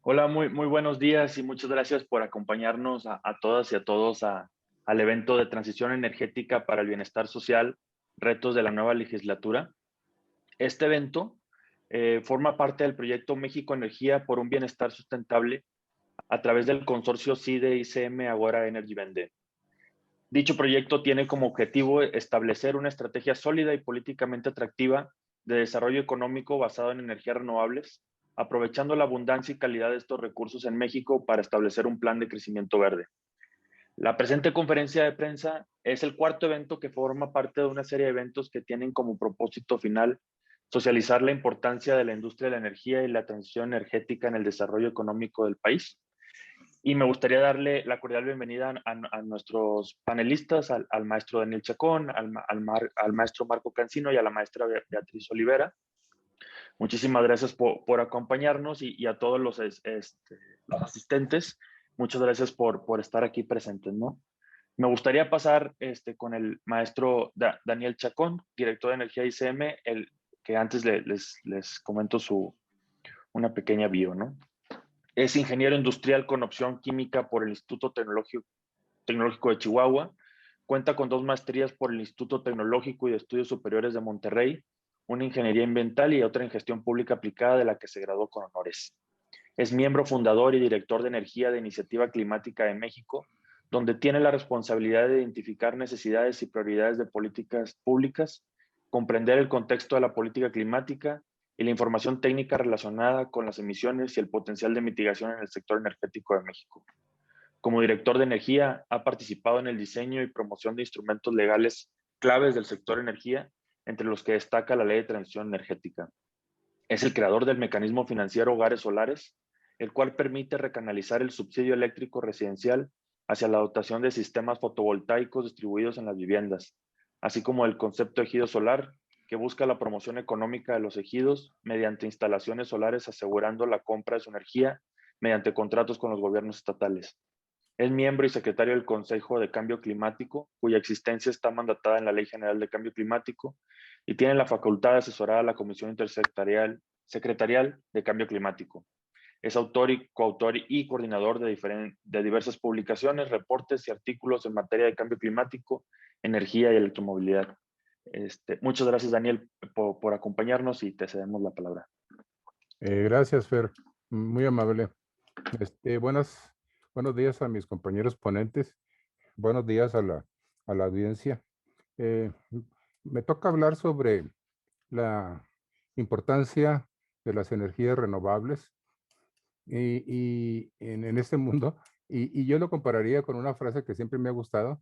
Hola, muy buenos días y muchas gracias por acompañarnos a todas y a todos al evento de transición energética para el bienestar social, retos de la nueva legislatura. Este evento forma parte del proyecto México Energía por un bienestar sustentable a través del consorcio CIDE ICM Agora Energy Vende. Dicho proyecto tiene como objetivo establecer una estrategia sólida y políticamente atractiva de desarrollo económico basado en energías renovables, aprovechando la abundancia y calidad de estos recursos en México para establecer un plan de crecimiento verde. La presente conferencia de prensa es el cuarto evento que forma parte de una serie de eventos que tienen como propósito final socializar la importancia de la industria de la energía y la transición energética en el desarrollo económico del país. Y me gustaría darle la cordial bienvenida a nuestros panelistas, al maestro Daniel Chacón, al maestro Marco Cancino y a la maestra Beatriz Olivera. Muchísimas gracias por acompañarnos y a todos los asistentes. Muchas gracias por estar aquí presentes, ¿no? Me gustaría pasar con el maestro Daniel Chacón, director de Energía ICM, el que antes les comento una pequeña bio, ¿no? Es ingeniero industrial con opción química por el Instituto Tecnológico de Chihuahua. Cuenta con 2 maestrías por el Instituto Tecnológico y de Estudios Superiores de Monterrey, una ingeniería ambiental y otra en gestión pública aplicada, de la que se graduó con honores. Es miembro fundador y director de energía de Iniciativa Climática de México, donde tiene la responsabilidad de identificar necesidades y prioridades de políticas públicas, comprender el contexto de la política climática y la información técnica relacionada con las emisiones y el potencial de mitigación en el sector energético de México. Como director de energía, ha participado en el diseño y promoción de instrumentos legales claves del sector energía, entre los que destaca la Ley de Transición Energética. Es el creador del mecanismo financiero Hogares Solares, el cual permite recanalizar el subsidio eléctrico residencial hacia la dotación de sistemas fotovoltaicos distribuidos en las viviendas, así como el concepto ejido solar, que busca la promoción económica de los ejidos mediante instalaciones solares, asegurando la compra de su energía mediante contratos con los gobiernos estatales. Es miembro y secretario del Consejo de Cambio Climático, cuya existencia está mandatada en la Ley General de Cambio Climático, y tiene la facultad de asesorar a la Comisión Secretarial de Cambio Climático. Es autor y coautor y coordinador de diversas publicaciones, reportes y artículos en materia de cambio climático, energía y electromovilidad. Muchas gracias, Daniel, por acompañarnos, y te cedemos la palabra. Gracias, Fer. Muy amable. Buenos días a mis compañeros ponentes. Buenos días a la audiencia. Eh, Me toca hablar sobre la importancia de las energías renovables en este mundo. Y yo lo compararía con una frase que siempre me ha gustado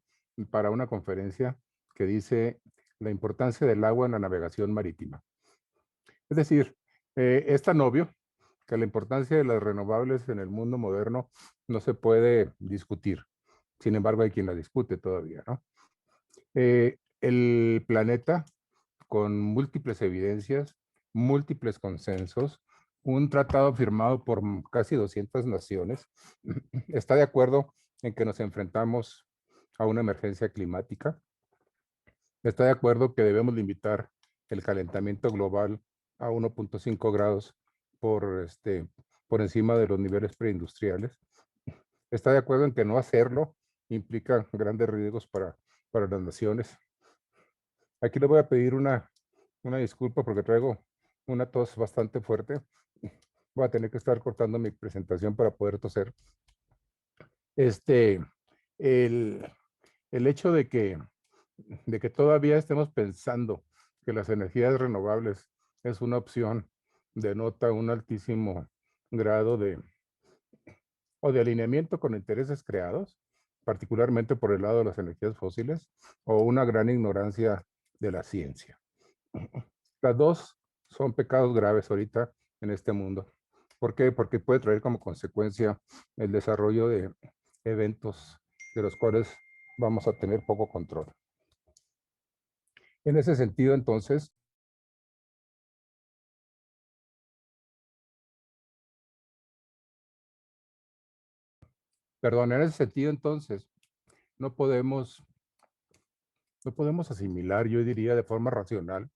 para una conferencia que dice la importancia del agua en la navegación marítima. Es decir, es tan obvio que la importancia de las renovables en el mundo moderno no se puede discutir. Sin embargo, hay quien la discute todavía, ¿no? El planeta, con múltiples evidencias, múltiples consensos, un tratado firmado por casi 200 naciones, está de acuerdo en que nos enfrentamos a una emergencia climática, está de acuerdo que debemos limitar el calentamiento global a 1.5 grados por, por encima de los niveles preindustriales. Está de acuerdo en que no hacerlo implica grandes riesgos para las naciones. Aquí le voy a pedir una disculpa porque traigo una tos bastante fuerte. Voy a tener que estar cortando mi presentación para poder toser. Este, el, el hecho de que todavía estemos pensando que las energías renovables es una opción denota un altísimo grado de alineamiento con intereses creados, particularmente por el lado de las energías fósiles, o una gran ignorancia de la ciencia. Las dos son pecados graves ahorita en este mundo. ¿Por qué? Porque puede traer como consecuencia el desarrollo de eventos de los cuales vamos a tener poco control. En ese sentido, entonces, perdón, en ese sentido, entonces, no podemos, no podemos asimilar, yo diría de forma racional,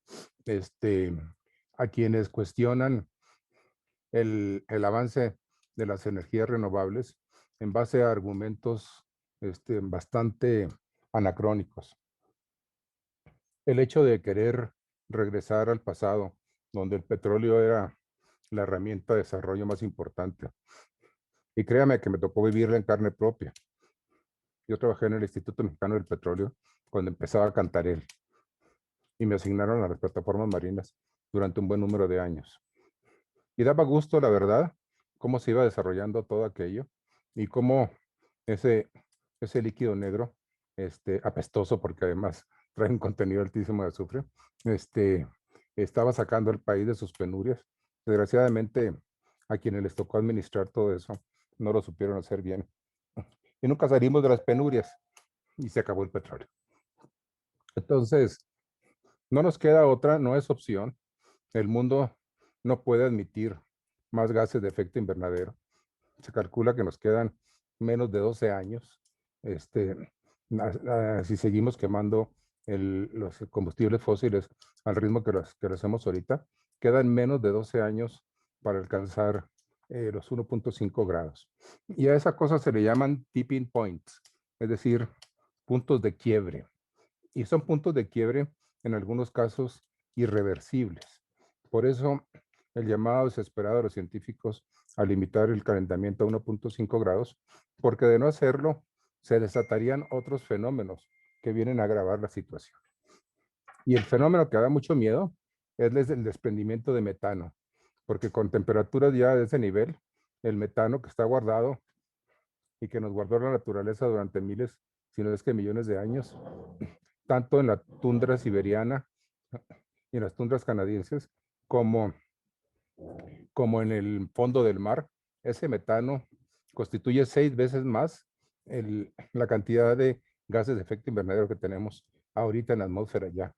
a quienes cuestionan el avance de las energías renovables en base a argumentos bastante anacrónicos. El hecho de querer regresar al pasado, donde el petróleo era la herramienta de desarrollo más importante. Y créame que me tocó vivirla en carne propia. Yo trabajé en el Instituto Mexicano del Petróleo cuando empezaba Cantarell y me asignaron a las plataformas marinas durante un buen número de años. Y daba gusto, la verdad, cómo se iba desarrollando todo aquello y cómo ese líquido negro, apestoso, porque además trae un contenido altísimo de azufre, estaba sacando al país de sus penurias. Desgraciadamente, a quienes les tocó administrar todo eso, no lo supieron hacer bien. Y nunca salimos de las penurias y se acabó el petróleo. Entonces, no nos queda otra, no es opción. El mundo no puede admitir más gases de efecto invernadero. Se calcula que nos quedan menos de 12 años si seguimos quemando los combustibles fósiles al ritmo que lo hacemos ahorita. Quedan menos de 12 años para alcanzar los 1.5 grados. Y a esa cosa se le llaman tipping points, es decir, puntos de quiebre. Y son puntos de quiebre, en algunos casos, irreversibles. Por eso, el llamado desesperado de los científicos a limitar el calentamiento a 1.5 grados, porque de no hacerlo, se desatarían otros fenómenos que vienen a agravar la situación. Y el fenómeno que da mucho miedo es el desprendimiento de metano, porque con temperaturas ya de ese nivel, el metano que está guardado y que nos guardó la naturaleza durante miles, si no es que millones de años, tanto en la tundra siberiana y en las tundras canadienses, como en el fondo del mar, ese metano constituye 6 veces más la cantidad de gases de efecto invernadero que tenemos ahorita en la atmósfera ya.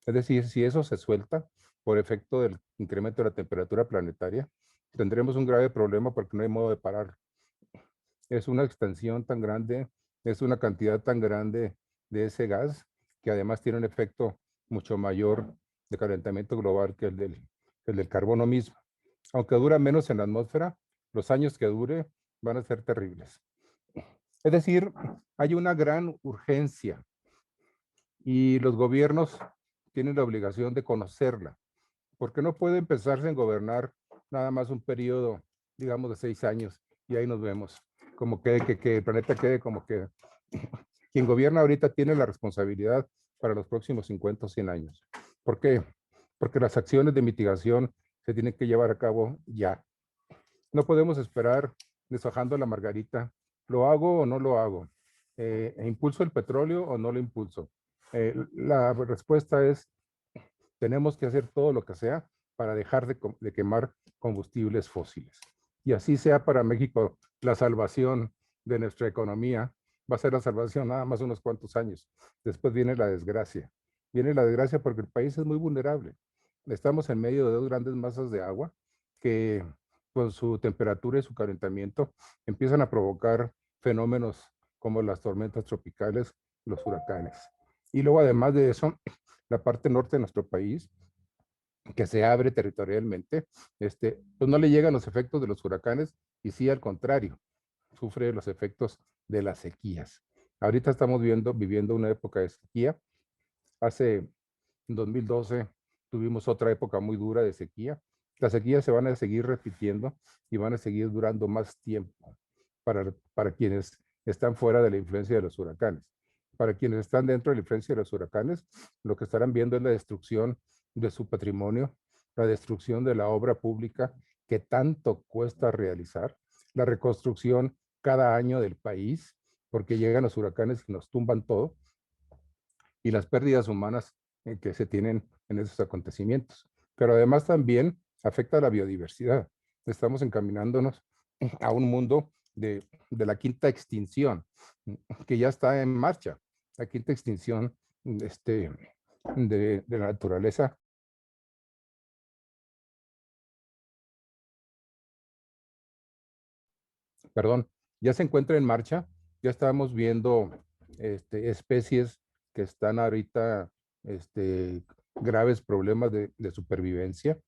Es decir, si eso se suelta por efecto del incremento de la temperatura planetaria, tendremos un grave problema porque no hay modo de parar. Es una extensión tan grande, es una cantidad tan grande de ese gas que además tiene un efecto mucho mayor de calentamiento global que el del carbono mismo. Aunque dura menos en la atmósfera, los años que dure van a ser terribles. Es decir, hay una gran urgencia y los gobiernos tienen la obligación de conocerla, porque no puede empezarse en gobernar nada más un periodo, digamos, de 6 años y ahí nos vemos. Como que el planeta quede como que quien gobierna ahorita tiene la responsabilidad para los próximos 50 o 100 años. ¿Por qué? Porque las acciones de mitigación se tienen que llevar a cabo ya. No podemos esperar deshojando la margarita. ¿Lo hago o no lo hago? ¿Impulso el petróleo o no lo impulso? La respuesta es, tenemos que hacer todo lo que sea para dejar de quemar combustibles fósiles. Y así sea para México la salvación de nuestra economía, va a ser la salvación nada más unos cuantos años. Después viene la desgracia. Viene la desgracia porque el país es muy vulnerable. Estamos en medio de 2 grandes masas de agua que con su temperatura y su calentamiento empiezan a provocar fenómenos como las tormentas tropicales, los huracanes. Y luego, además de eso, la parte norte de nuestro país, que se abre territorialmente, pues no le llegan los efectos de los huracanes y sí, al contrario, sufre los efectos de las sequías. Ahorita estamos viviendo una época de sequía. Hace 2012 tuvimos otra época muy dura de sequía. Las sequías se van a seguir repitiendo y van a seguir durando más tiempo para quienes están fuera de la influencia de los huracanes. Para quienes están dentro de la influencia de los huracanes, lo que estarán viendo es la destrucción de su patrimonio, la destrucción de la obra pública que tanto cuesta realizar, la reconstrucción cada año del país, porque llegan los huracanes y nos tumban todo, y las pérdidas humanas que se tienen en esos acontecimientos. Pero además también afecta a la biodiversidad. Estamos encaminándonos a un mundo de la quinta extinción, que ya está en marcha. La quinta extinción de la naturaleza. Perdón, ya se encuentra en marcha. Ya estamos viendo especies que están ahorita graves problemas de supervivencia.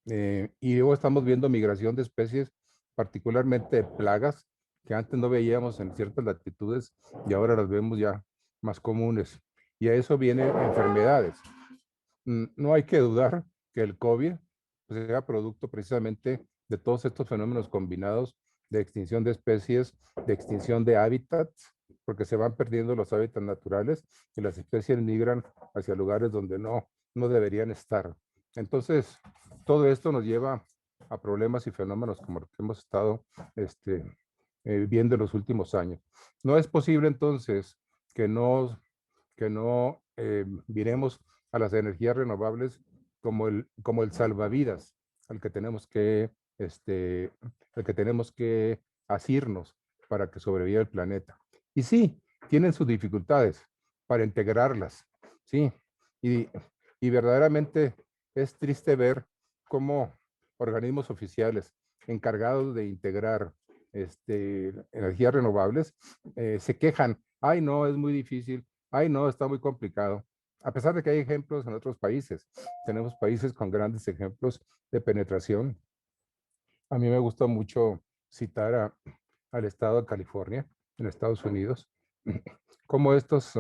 Y luego estamos viendo migración de especies particularmente de plagas que antes no veíamos en ciertas latitudes y ahora las vemos ya más comunes. Y a eso vienen enfermedades. No hay que dudar que el COVID pues, sea producto precisamente de todos estos fenómenos combinados de extinción de especies, de extinción de hábitats, porque se van perdiendo los hábitats naturales y las especies migran hacia lugares donde no deberían estar. Entonces, todo esto nos lleva a problemas y fenómenos como los que hemos estado viendo en los últimos años. No es posible entonces que no viremos a las energías renovables como el salvavidas al que tenemos que, al que tenemos que asirnos para que sobreviva el planeta. Y sí, tienen sus dificultades para integrarlas, sí, y, y verdaderamente es triste ver cómo organismos oficiales encargados de integrar energías renovables se quejan, ay no, es muy difícil, ay no, está muy complicado. A pesar de que hay ejemplos en otros países, tenemos países con grandes ejemplos de penetración. A mí me gusta mucho citar al estado de California, en Estados Unidos, cómo estos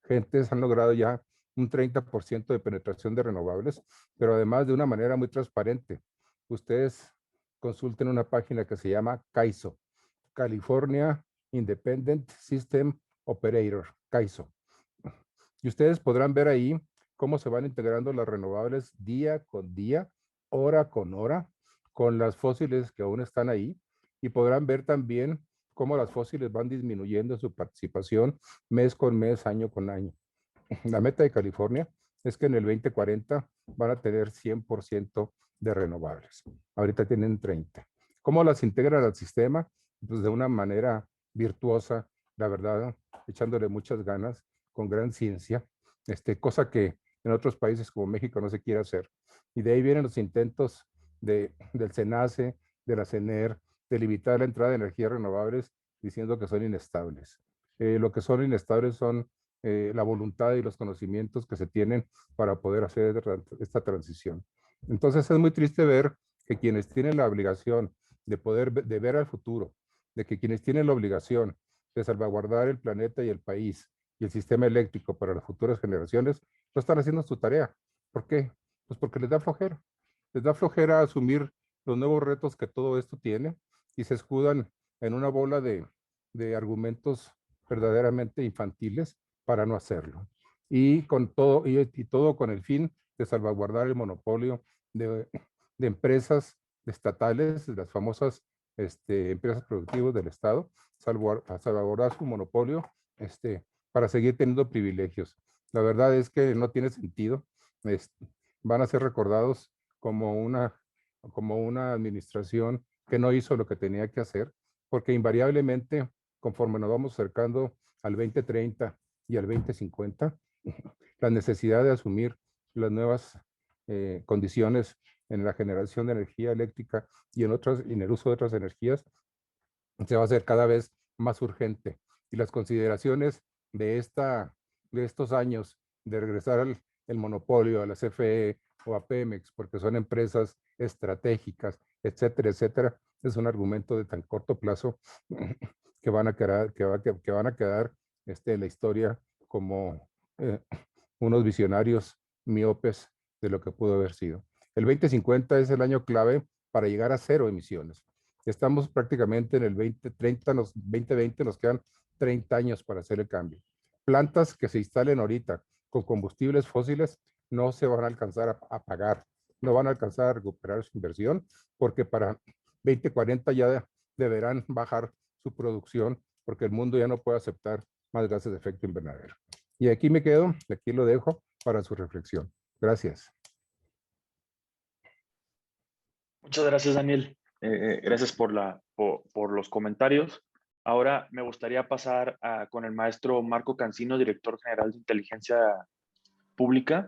gentes han logrado ya un 30% de penetración de renovables, pero además de una manera muy transparente. Ustedes consulten una página que se llama CAISO, California Independent System Operator, CAISO. Y ustedes podrán ver ahí cómo se van integrando las renovables día con día, hora con hora, con las fósiles que aún están ahí. Y podrán ver también cómo las fósiles van disminuyendo su participación mes con mes, año con año. La meta de California es que en el 2040 van a tener 100% de renovables. Ahorita tienen 30. ¿Cómo las integran al sistema? Pues de una manera virtuosa, la verdad, echándole muchas ganas, con gran ciencia, cosa que en otros países como México no se quiere hacer. Y de ahí vienen los intentos del SENACE, de la CENER, de limitar la entrada de energías renovables diciendo que son inestables. Lo que son inestables son la voluntad y los conocimientos que se tienen para poder hacer esta transición. Entonces es muy triste ver que quienes tienen la obligación de ver al futuro, de que quienes tienen la obligación de salvaguardar el planeta y el país y el sistema eléctrico para las futuras generaciones, no están haciendo su tarea. ¿Por qué? Pues porque les da flojera. Les da flojera asumir los nuevos retos que todo esto tiene y se escudan en una bola de argumentos verdaderamente infantiles para no hacerlo. Y todo con el fin de salvaguardar el monopolio de empresas estatales, de las famosas empresas productivas del Estado, salvaguardar su monopolio para seguir teniendo privilegios. La verdad es que no tiene sentido. Van a ser recordados como una administración que no hizo lo que tenía que hacer, porque invariablemente, conforme nos vamos acercando al 2030 y al 2050, la necesidad de asumir las nuevas condiciones en la generación de energía eléctrica y en el uso de otras energías se va a hacer cada vez más urgente. Y las consideraciones de, de estos años de regresar el monopolio a la CFE o a Pemex, porque son empresas estratégicas, etcétera, etcétera, es un argumento de tan corto plazo que van a quedar, que van a quedar en la historia como unos visionarios miopes de lo que pudo haber sido. El 2050 es el año clave para llegar a cero emisiones. Estamos prácticamente en el 2030, 2020 nos quedan 30 años para hacer el cambio. Plantas que se instalen ahorita con combustibles fósiles no se van a alcanzar a pagar, no van a alcanzar a recuperar su inversión, porque para 2040 ya deberán bajar su producción, porque el mundo ya no puede aceptar más gases de efecto invernadero. Y aquí me quedo, aquí lo dejo para su reflexión. Gracias. Muchas gracias, Daniel. Gracias por los comentarios. Ahora me gustaría pasar con el maestro Marco Cancino, director general de Inteligencia Pública.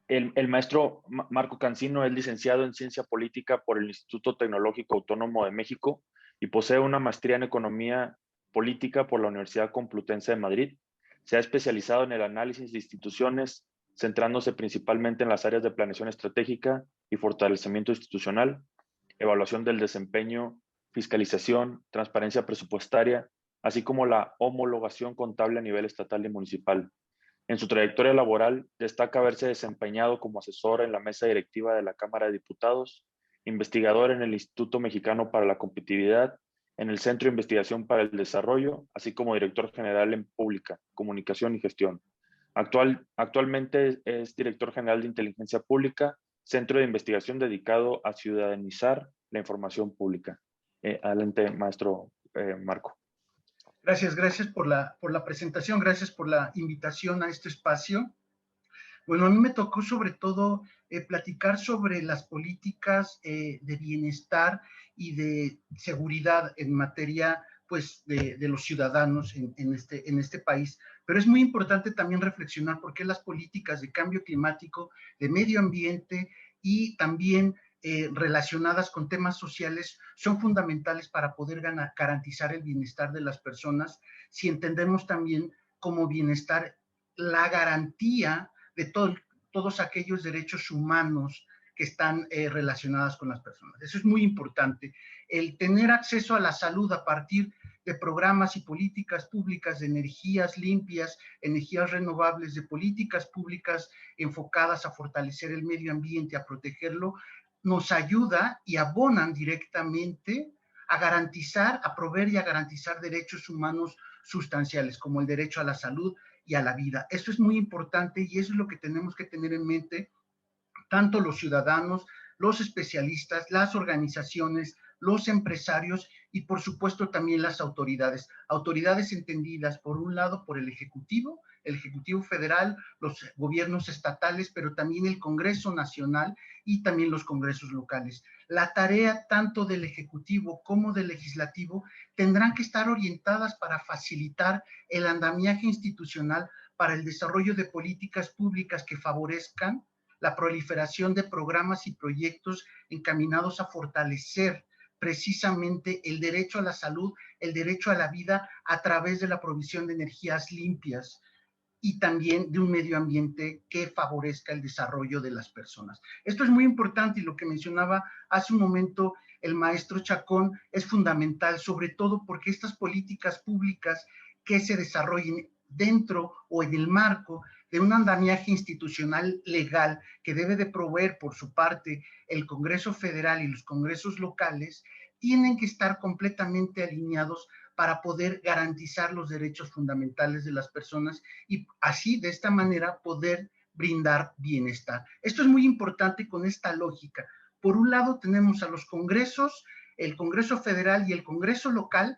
El maestro Marco Cancino es licenciado en Ciencia Política por el Instituto Tecnológico Autónomo de México y posee una maestría en Economía Política por la Universidad Complutense de Madrid. Se ha especializado en el análisis de instituciones, centrándose principalmente en las áreas de planeación estratégica y fortalecimiento institucional. evaluación del desempeño, fiscalización, transparencia presupuestaria, así como la homologación contable a nivel estatal y municipal. En su trayectoria laboral, destaca haberse desempeñado como asesor en la mesa directiva de la Cámara de Diputados, investigador en el Instituto Mexicano para la Competitividad, en el Centro de Investigación para el Desarrollo, así como director general en Pública, Comunicación y Gestión. Actualmente es director general de Inteligencia Pública, centro de investigación dedicado a ciudadanizar la información pública. Adelante, maestro Marco. Gracias por la presentación, gracias por la invitación a este espacio. Bueno, a mí me tocó sobre todo platicar sobre las políticas de bienestar y de seguridad en materia pues, de los ciudadanos en este país. Pero es muy importante también reflexionar por qué las políticas de cambio climático, de medio ambiente y también relacionadas con temas sociales son fundamentales para poder garantizar el bienestar de las personas si entendemos también como bienestar la garantía de todos aquellos derechos humanos que están relacionados con las personas. Eso es muy importante. El tener acceso a la salud a partir de programas y políticas públicas de energías limpias, energías renovables, de políticas públicas enfocadas a fortalecer el medio ambiente, a protegerlo, nos ayuda y abonan directamente a garantizar, a proveer y a garantizar derechos humanos sustanciales, como el derecho a la salud y a la vida. Eso es muy importante y eso es lo que tenemos que tener en mente, tanto los ciudadanos, los especialistas, las organizaciones, los empresarios y por supuesto también las autoridades. Autoridades entendidas por un lado por el Ejecutivo Federal, los gobiernos estatales, pero también el Congreso Nacional y también los congresos locales. La tarea tanto del Ejecutivo como del Legislativo tendrán que estar orientadas para facilitar el andamiaje institucional para el desarrollo de políticas públicas que favorezcan la proliferación de programas y proyectos encaminados a fortalecer precisamente el derecho a la salud, el derecho a la vida a través de la provisión de energías limpias y también de un medio ambiente que favorezca el desarrollo de las personas. Esto es muy importante y lo que mencionaba hace un momento el maestro Chacón es fundamental, sobre todo porque estas políticas públicas que se desarrollen dentro o en el marco de un andamiaje institucional legal que debe de proveer por su parte el Congreso Federal y los congresos locales, tienen que estar completamente alineados para poder garantizar los derechos fundamentales de las personas y así, de esta manera, poder brindar bienestar. Esto es muy importante con esta lógica. Por un lado tenemos a los congresos, el Congreso Federal y el Congreso Local,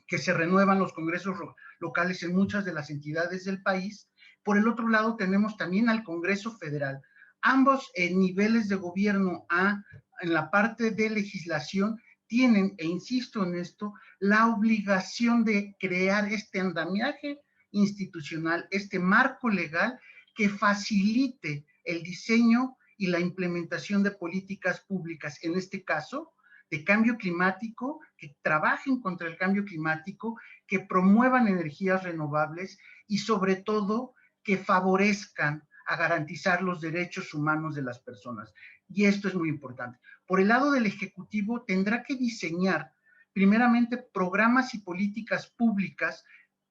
que se renuevan los congresos locales en muchas de las entidades del país. Por el otro lado tenemos también al Congreso Federal. Ambos niveles de gobierno en la parte de legislación tienen, e insisto en esto, la obligación de crear este andamiaje institucional, este marco legal que facilite el diseño y la implementación de políticas públicas, en este caso, de cambio climático, que trabajen contra el cambio climático, que promuevan energías renovables y sobre todo que favorezcan a garantizar los derechos humanos de las personas. Y esto es muy importante. Por el lado del Ejecutivo tendrá que diseñar primeramente programas y políticas públicas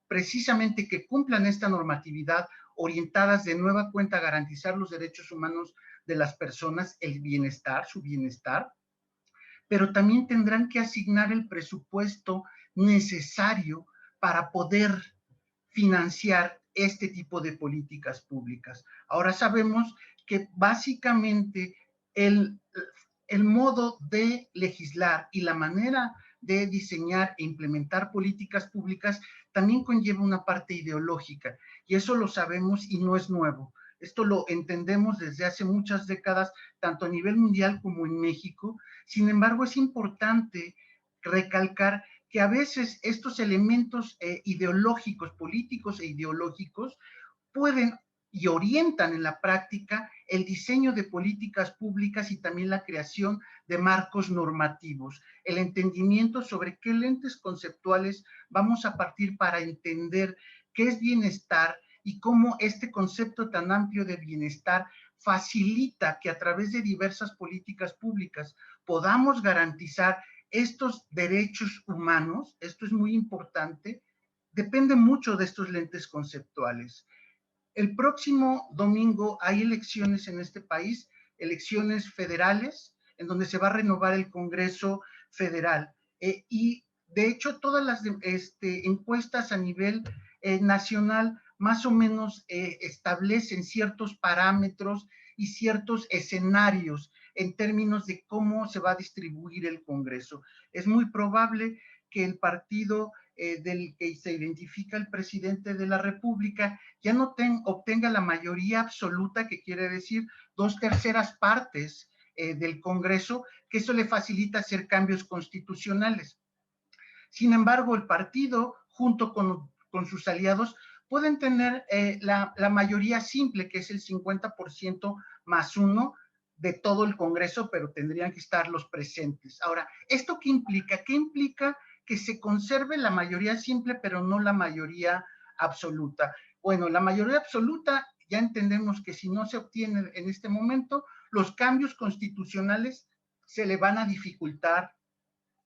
precisamente que cumplan esta normatividad orientadas de nueva cuenta a garantizar los derechos humanos de las personas, el bienestar, su bienestar, pero también tendrán que asignar el presupuesto necesario para poder financiar este tipo de políticas públicas. Ahora sabemos que básicamente el modo de legislar y la manera de diseñar e implementar políticas públicas también conlleva una parte ideológica y eso lo sabemos y no es nuevo. Esto lo entendemos desde hace muchas décadas, tanto a nivel mundial como en México. Sin embargo, es importante recalcar que a veces estos elementos ideológicos, políticos e ideológicos, pueden y orientan en la práctica el diseño de políticas públicas y también la creación de marcos normativos, el entendimiento sobre qué lentes conceptuales vamos a partir para entender qué es bienestar, y cómo este concepto tan amplio de bienestar facilita que a través de diversas políticas públicas podamos garantizar estos derechos humanos. Esto es muy importante, depende mucho de estos lentes conceptuales. El próximo domingo hay elecciones en este país, elecciones federales, en donde se va a renovar el Congreso Federal. Y de hecho, todas las encuestas a nivel nacional más o menos establecen ciertos parámetros y ciertos escenarios en términos de cómo se va a distribuir el Congreso. Es muy probable que el partido del que se identifica el presidente de la República ya no obtenga la mayoría absoluta, que quiere decir 2/3 partes del Congreso, que eso le facilita hacer cambios constitucionales. Sin embargo, el partido, junto con sus aliados, pueden tener la mayoría simple, que es el 50% más 1 de todo el Congreso, pero tendrían que estar los presentes. Ahora, ¿esto qué implica? ¿Qué implica? Que se conserve la mayoría simple, pero no la mayoría absoluta. Bueno, la mayoría absoluta, ya entendemos que si no se obtiene en este momento, los cambios constitucionales se le van a dificultar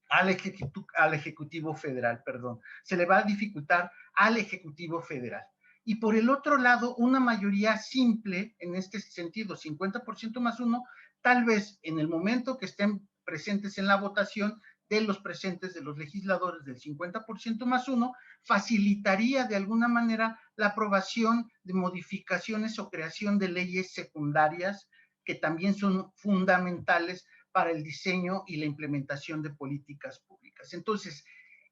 al Ejecutivo Federal, perdón, se le va a dificultar al Ejecutivo Federal. Y por el otro lado, una mayoría simple, en este sentido, 50% más 1, tal vez en el momento que estén presentes en la votación, de los presentes de los legisladores del 50% más 1, facilitaría de alguna manera la aprobación de modificaciones o creación de leyes secundarias que también son fundamentales para el diseño y la implementación de políticas públicas. Entonces,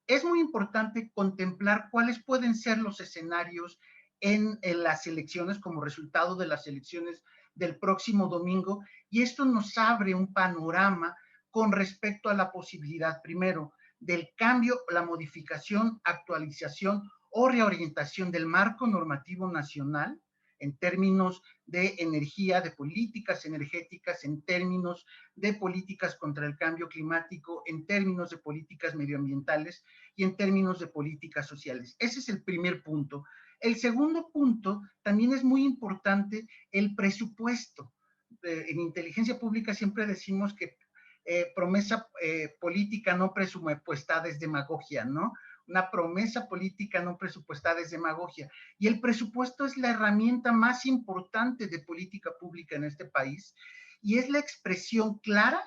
es muy importante contemplar cuáles pueden ser los escenarios en las elecciones como resultado de las elecciones del próximo domingo, y esto nos abre un panorama con respecto a la posibilidad, primero, del cambio, la modificación, actualización o reorientación del marco normativo nacional en términos de energía, de políticas energéticas, en términos de políticas contra el cambio climático, en términos de políticas medioambientales y en términos de políticas sociales. Ese es el primer punto. El segundo punto, también es muy importante el presupuesto. En inteligencia pública siempre decimos que promesa política no presupuestada es demagogia, ¿no? Una promesa política no presupuestada es demagogia. Y el presupuesto es la herramienta más importante de política pública en este país y es la expresión clara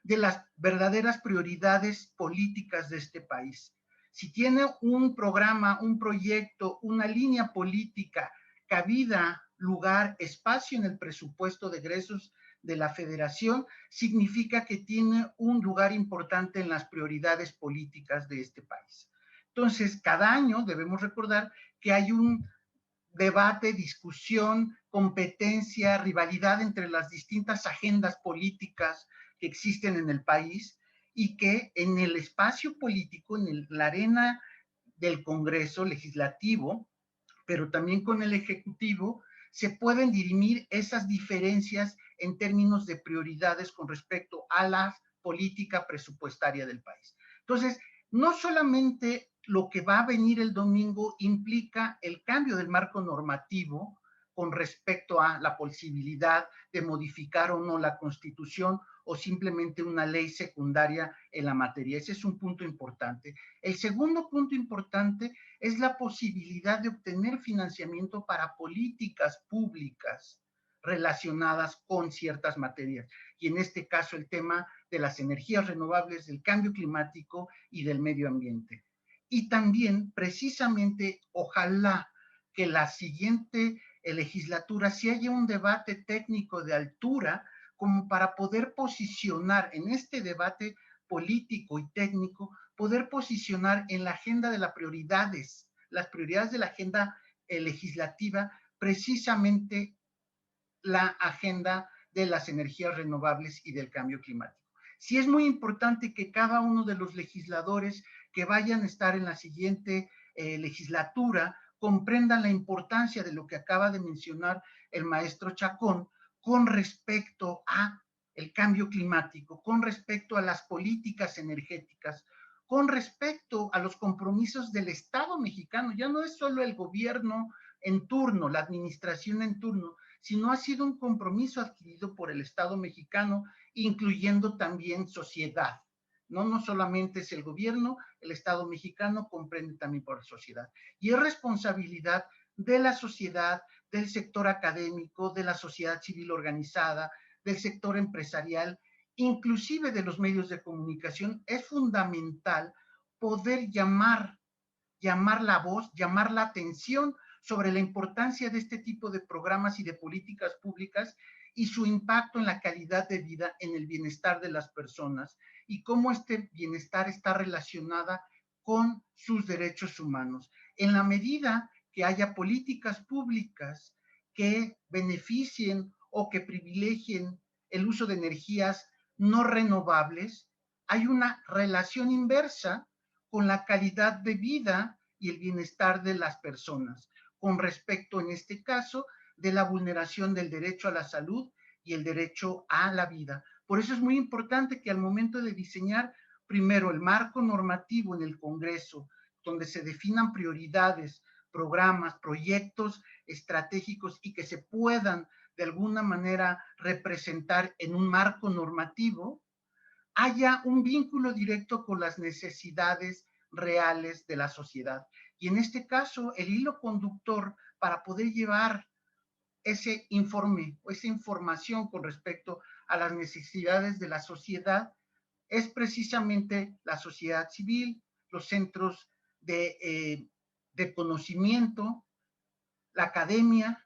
de las verdaderas prioridades políticas de este país. Si tiene un programa, un proyecto, una línea política, cabida, lugar, espacio en el presupuesto de egresos de la Federación, significa que tiene un lugar importante en las prioridades políticas de este país. Entonces, cada año debemos recordar que hay un debate, discusión, competencia, rivalidad entre las distintas agendas políticas que existen en el país y que en el espacio político, en la arena del Congreso legislativo, pero también con el Ejecutivo, se pueden dirimir esas diferencias en términos de prioridades con respecto a la política presupuestaria del país. Entonces, no solamente lo que va a venir el domingo implica el cambio del marco normativo con respecto a la posibilidad de modificar o no la Constitución o simplemente una ley secundaria en la materia. Ese es un punto importante. El segundo punto importante es la posibilidad de obtener financiamiento para políticas públicas relacionadas con ciertas materias. Y en este caso el tema de las energías renovables, del cambio climático y del medio ambiente. Y también, precisamente, ojalá que la siguiente legislatura si haya un debate técnico de altura como para poder posicionar en este debate político y técnico, poder posicionar en la agenda de las prioridades de la agenda legislativa, precisamente la agenda de las energías renovables y del cambio climático. Sí es muy importante que cada uno de los legisladores que vayan a estar en la siguiente legislatura comprendan la importancia de lo que acaba de mencionar el maestro Chacón con respecto a el cambio climático, con respecto a las políticas energéticas, con respecto a los compromisos del Estado mexicano. Ya no es solo el gobierno en turno, la administración en turno, sino ha sido un compromiso adquirido por el Estado mexicano, incluyendo también sociedad. No solamente es el gobierno, el Estado mexicano comprende también por la sociedad. Y es responsabilidad de la sociedad, del sector académico, de la sociedad civil organizada, del sector empresarial, inclusive de los medios de comunicación. Es fundamental poder llamar la voz, llamar la atención sobre la importancia de este tipo de programas y de políticas públicas y su impacto en la calidad de vida, en el bienestar de las personas, y cómo este bienestar está relacionada con sus derechos humanos. En la medida que haya políticas públicas que beneficien o que privilegien el uso de energías no renovables, hay una relación inversa con la calidad de vida y el bienestar de las personas, con respecto, en este caso, de la vulneración del derecho a la salud y el derecho a la vida. Por eso es muy importante que al momento de diseñar primero el marco normativo en el Congreso, donde se definan prioridades, programas, proyectos estratégicos y que se puedan de alguna manera representar en un marco normativo, haya un vínculo directo con las necesidades reales de la sociedad. Y en este caso, el hilo conductor para poder llevar ese informe o esa información con respecto a las necesidades de la sociedad es precisamente la sociedad civil, los centros de conocimiento, la academia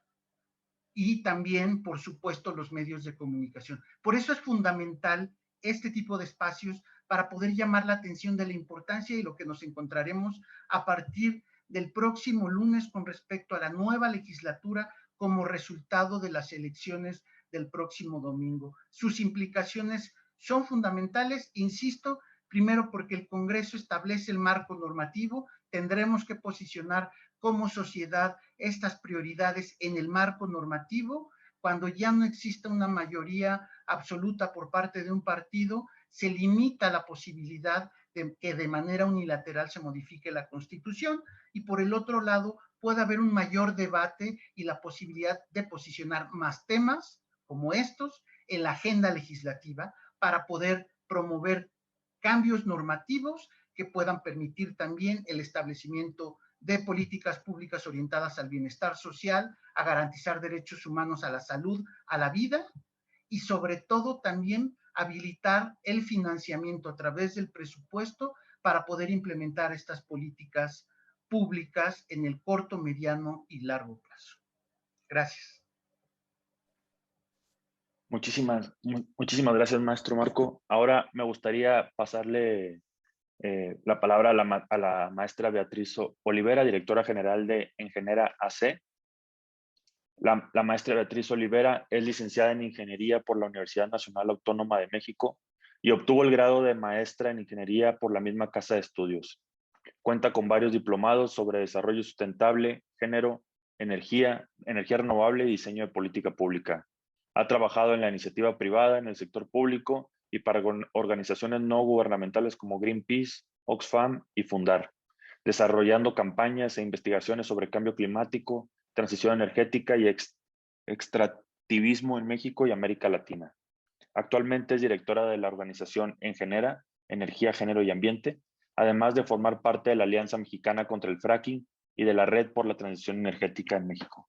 y también, por supuesto, los medios de comunicación. Por eso es fundamental este tipo de espacios para poder llamar la atención de la importancia y lo que nos encontraremos a partir del próximo lunes con respecto a la nueva legislatura como resultado de las elecciones del próximo domingo. Sus implicaciones son fundamentales, insisto, primero porque el Congreso establece el marco normativo, tendremos que posicionar como sociedad estas prioridades en el marco normativo. Cuando ya no exista una mayoría absoluta por parte de un partido, se limita la posibilidad de que de manera unilateral se modifique la Constitución, y por el otro lado puede haber un mayor debate y la posibilidad de posicionar más temas como estos en la agenda legislativa para poder promover cambios normativos que puedan permitir también el establecimiento de políticas públicas orientadas al bienestar social, a garantizar derechos humanos a la salud, a la vida, y sobre todo también habilitar el financiamiento a través del presupuesto para poder implementar estas políticas públicas en el corto, mediano y largo plazo. Gracias. Muchísimas gracias, maestro Marco. Ahora me gustaría pasarle la palabra a la maestra Beatriz Olivera, directora general de Engenera AC. La maestra Beatriz Olivera es licenciada en Ingeniería por la Universidad Nacional Autónoma de México y obtuvo el grado de maestra en Ingeniería por la misma casa de estudios. Cuenta con varios diplomados sobre desarrollo sustentable, género, energía renovable y diseño de política pública. Ha trabajado en la iniciativa privada, en el sector público y para organizaciones no gubernamentales como Greenpeace, Oxfam y Fundar, desarrollando campañas e investigaciones sobre cambio climático, transición energética y extractivismo en México y América Latina. Actualmente es directora de la organización Engenera, Energía, Género y Ambiente, además de formar parte de la Alianza Mexicana contra el Fracking y de la Red por la Transición Energética en México.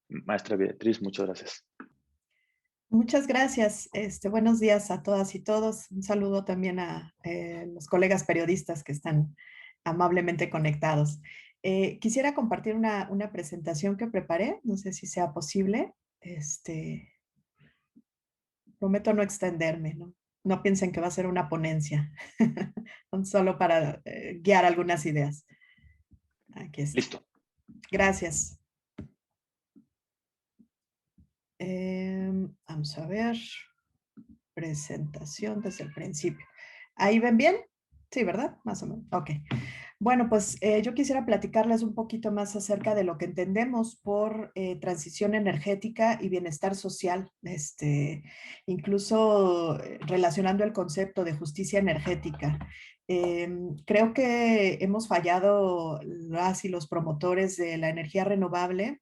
Maestra Beatriz, muchas gracias. Muchas gracias. Buenos días a todas y todos. Un saludo también a los colegas periodistas que están amablemente conectados. Quisiera compartir una presentación que preparé. No sé si sea posible. Prometo no extenderme, ¿no? No piensen que va a ser una ponencia, solo para guiar algunas ideas. Aquí está. Listo. Gracias. Vamos a ver. Presentación desde el principio. ¿Ahí ven bien? Sí, ¿verdad? Más o menos. Ok. Bueno, pues yo quisiera platicarles un poquito más acerca de lo que entendemos por transición energética y bienestar social, incluso relacionando el concepto de justicia energética. Creo que hemos fallado las y los promotores de la energía renovable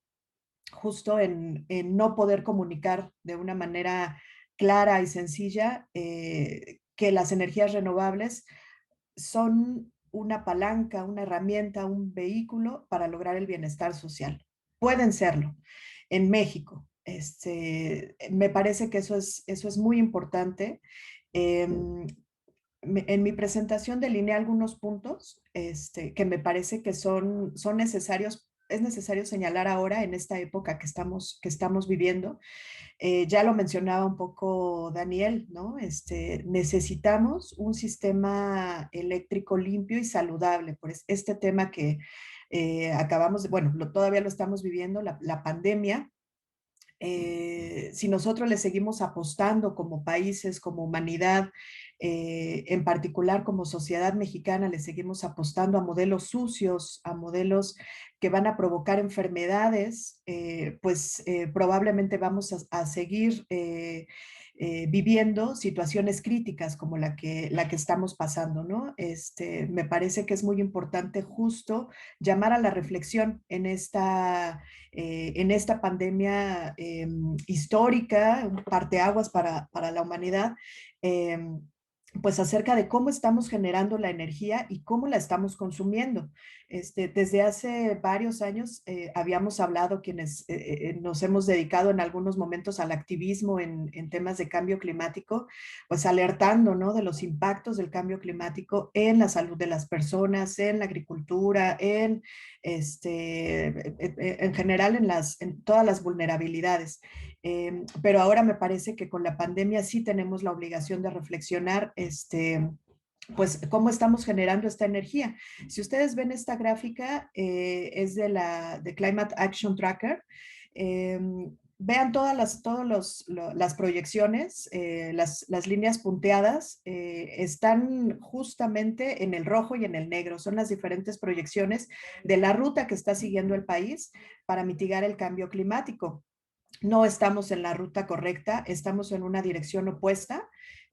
justo en no poder comunicar de una manera clara y sencilla que las energías renovables son una palanca, una herramienta, un vehículo para lograr el bienestar social. Pueden serlo en México. Me parece que eso es muy importante. En mi presentación delineé algunos puntos que me parece que son necesarios. Es necesario señalar ahora en esta época que estamos viviendo. Ya lo mencionaba un poco Daniel, ¿no? Necesitamos un sistema eléctrico limpio y saludable, por este tema que acabamos de, bueno, todavía lo estamos viviendo, la pandemia. Si nosotros le seguimos apostando como países, como humanidad, en particular como sociedad mexicana, le seguimos apostando a modelos sucios, a modelos que van a provocar enfermedades, probablemente vamos a seguir viviendo situaciones críticas como la que estamos pasando, ¿no? Me parece que es muy importante justo llamar a la reflexión en esta pandemia histórica, un parteaguas para la humanidad, pues acerca de cómo estamos generando la energía y cómo la estamos consumiendo. Desde hace varios años habíamos hablado quienes nos hemos dedicado en algunos momentos al activismo en temas de cambio climático, pues alertando, ¿no?, de los impactos del cambio climático en la salud de las personas, en la agricultura, en general en todas las vulnerabilidades. Pero ahora me parece que con la pandemia sí tenemos la obligación de reflexionar pues cómo estamos generando esta energía. Si ustedes ven esta gráfica, es de Climate Action Tracker. Vean todas las proyecciones, las líneas punteadas están justamente en el rojo y en el negro. Son las diferentes proyecciones de la ruta que está siguiendo el país para mitigar el cambio climático. No estamos en la ruta correcta, estamos en una dirección opuesta.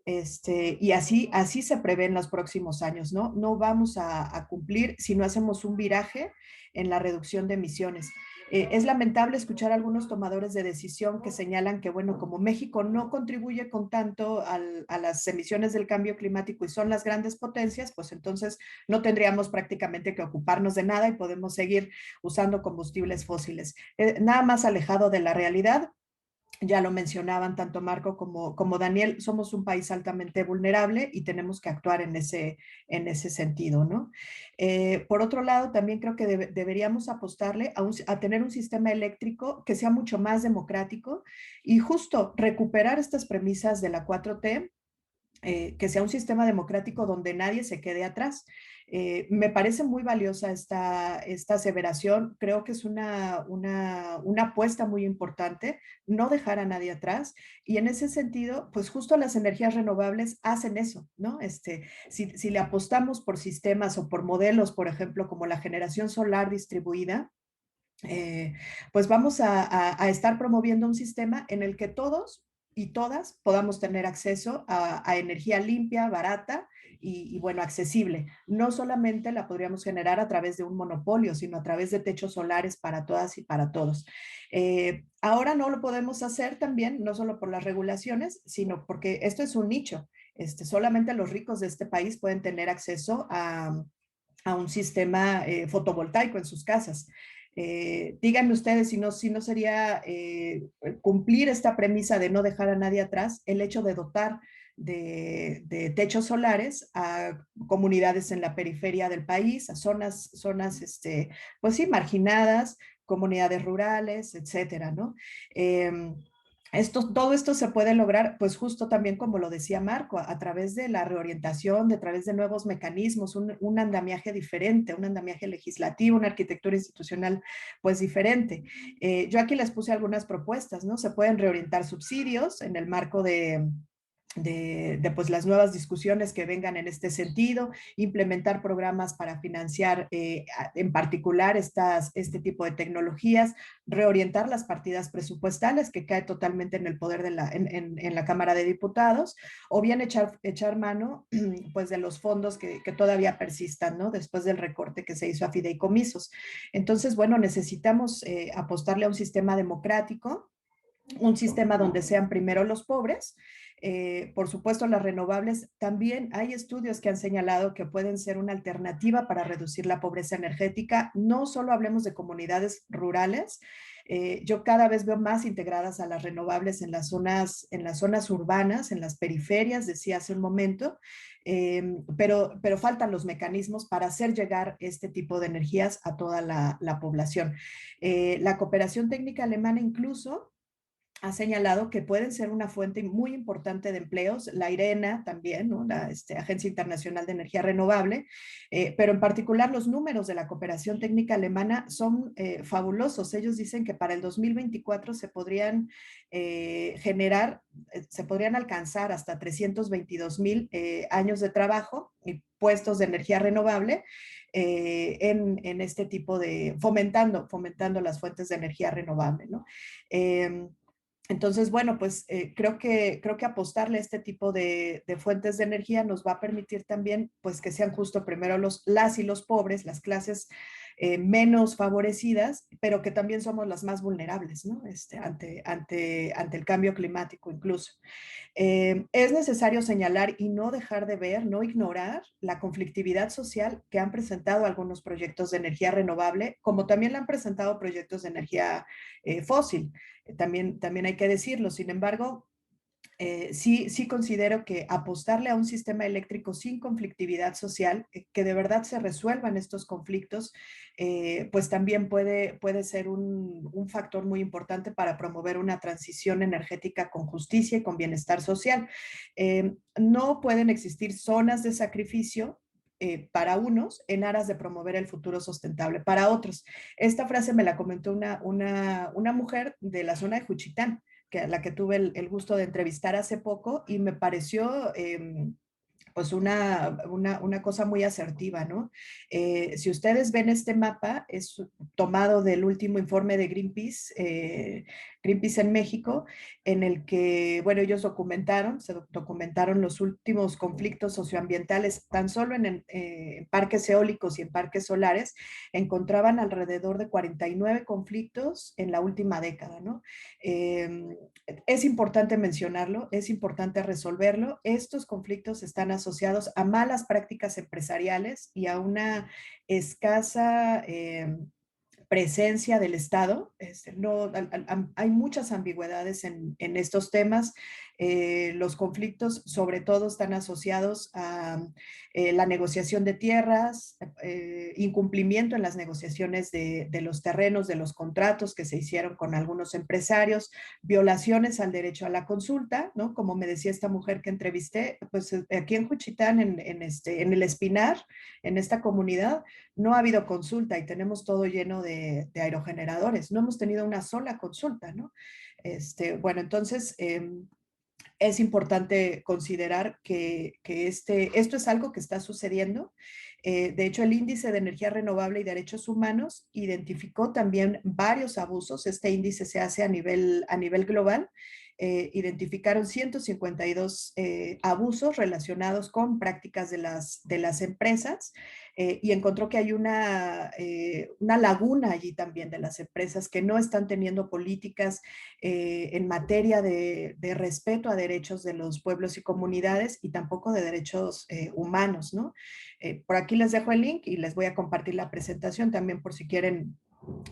Y así se prevé en los próximos años, ¿no? No vamos a cumplir si no hacemos un viraje en la reducción de emisiones. Es lamentable escuchar a algunos tomadores de decisión que señalan que, bueno, como México no contribuye con tanto a las emisiones del cambio climático y son las grandes potencias, pues entonces no tendríamos prácticamente que ocuparnos de nada y podemos seguir usando combustibles fósiles. Nada más alejado de la realidad. Ya lo mencionaban tanto Marco como Daniel, somos un país altamente vulnerable y tenemos que actuar en ese sentido, ¿no? Por otro lado, también creo que deberíamos apostarle a tener un sistema eléctrico que sea mucho más democrático y justo recuperar estas premisas de la 4T, que sea un sistema democrático donde nadie se quede atrás. Me parece muy valiosa esta aseveración. Creo que es una apuesta muy importante, no dejar a nadie atrás. Y en ese sentido, pues justo las energías renovables hacen eso, ¿no? Si le apostamos por sistemas o por modelos, por ejemplo, como la generación solar distribuida, pues vamos a estar promoviendo un sistema en el que todos y todas podamos tener acceso a energía limpia, barata y, bueno, accesible. No solamente la podríamos generar a través de un monopolio, sino a través de techos solares para todas y para todos. Ahora no lo podemos hacer también, no solo por las regulaciones, sino porque esto es un nicho. Solamente los ricos de este país pueden tener acceso a un sistema fotovoltaico en sus casas. Díganme ustedes si no sería cumplir esta premisa de no dejar a nadie atrás, el hecho de dotar de techos solares a comunidades en la periferia del país, a zonas pues sí, marginadas, comunidades rurales, etcétera, ¿no? Todo esto se puede lograr, pues justo también como lo decía Marco, a través de la reorientación, a través de nuevos mecanismos, un andamiaje diferente, un andamiaje legislativo, una arquitectura institucional pues diferente. Yo aquí les puse algunas propuestas, ¿no? Se pueden reorientar subsidios en el marco de pues las nuevas discusiones que vengan en este sentido, implementar programas para financiar en particular este tipo de tecnologías, reorientar las partidas presupuestales que cae totalmente en el poder en la Cámara de Diputados, o bien echar mano pues de los fondos que todavía persistan, ¿no? Después del recorte que se hizo a fideicomisos. Entonces, bueno, necesitamos apostarle a un sistema democrático, un sistema donde sean primero los pobres. Por supuesto, las renovables, también hay estudios que han señalado que pueden ser una alternativa para reducir la pobreza energética. No solo hablemos de comunidades rurales, yo cada vez veo más integradas a las renovables en las zonas urbanas, en las periferias, decía hace un momento, pero faltan los mecanismos para hacer llegar este tipo de energías a toda la población. La cooperación técnica alemana incluso ha señalado que pueden ser una fuente muy importante de empleos, la IRENA también, ¿no? La Agencia Internacional de Energía Renovable, pero en particular los números de la cooperación técnica alemana son fabulosos. Ellos dicen que para el 2024 se podrían se podrían alcanzar hasta 322,000 años de trabajo y puestos de energía renovable en este tipo de, fomentando las fuentes de energía renovable, ¿no? Entonces, bueno, pues creo que apostarle a este tipo de fuentes de energía nos va a permitir también, pues, que sean justo primero las y los pobres, las clases menos favorecidas, pero que también somos las más vulnerables, ¿no? Ante el cambio climático incluso. Es necesario señalar y no dejar de ver, no ignorar la conflictividad social que han presentado algunos proyectos de energía renovable, como también la han presentado proyectos de energía fósil. También hay que decirlo. Sin embargo, sí considero que apostarle a un sistema eléctrico sin conflictividad social, que de verdad se resuelvan estos conflictos, pues también puede ser un factor muy importante para promover una transición energética con justicia y con bienestar social. No pueden existir zonas de sacrificio para unos en aras de promover el futuro sustentable para otros. Esta frase me la comentó una mujer de la zona de Juchitán, a la que tuve el gusto de entrevistar hace poco, y me pareció pues una cosa muy asertiva, ¿no? Si ustedes ven este mapa, es tomado del último informe de Greenpeace, Greenpeace en México, en el que, bueno, ellos documentaron los últimos conflictos socioambientales, tan solo en parques eólicos y en parques solares, encontraban alrededor de 49 conflictos en la última década, ¿no? Es importante mencionarlo, es importante resolverlo. Estos conflictos están asociados a malas prácticas empresariales y a una escasa presencia del Estado. No, hay muchas ambigüedades en estos temas. Los conflictos sobre todo están asociados a la negociación de tierras, incumplimiento en las negociaciones de los terrenos, de los contratos que se hicieron con algunos empresarios, violaciones al derecho a la consulta, ¿no? Como me decía esta mujer que entrevisté, pues aquí en Juchitán, en el Espinar, en esta comunidad, no ha habido consulta y tenemos todo lleno de aerogeneradores. No hemos tenido una sola consulta, ¿no? Bueno, entonces es importante considerar que esto es algo que está sucediendo. De hecho, el Índice de Energía Renovable y Derechos Humanos identificó también varios abusos. Este índice se hace a nivel global. Identificaron 152 abusos relacionados con prácticas de las empresas y encontró que hay una laguna allí también de las empresas que no están teniendo políticas en materia de respeto a derechos de los pueblos y comunidades y tampoco de derechos humanos, ¿no? Por aquí les dejo el link y les voy a compartir la presentación también por si quieren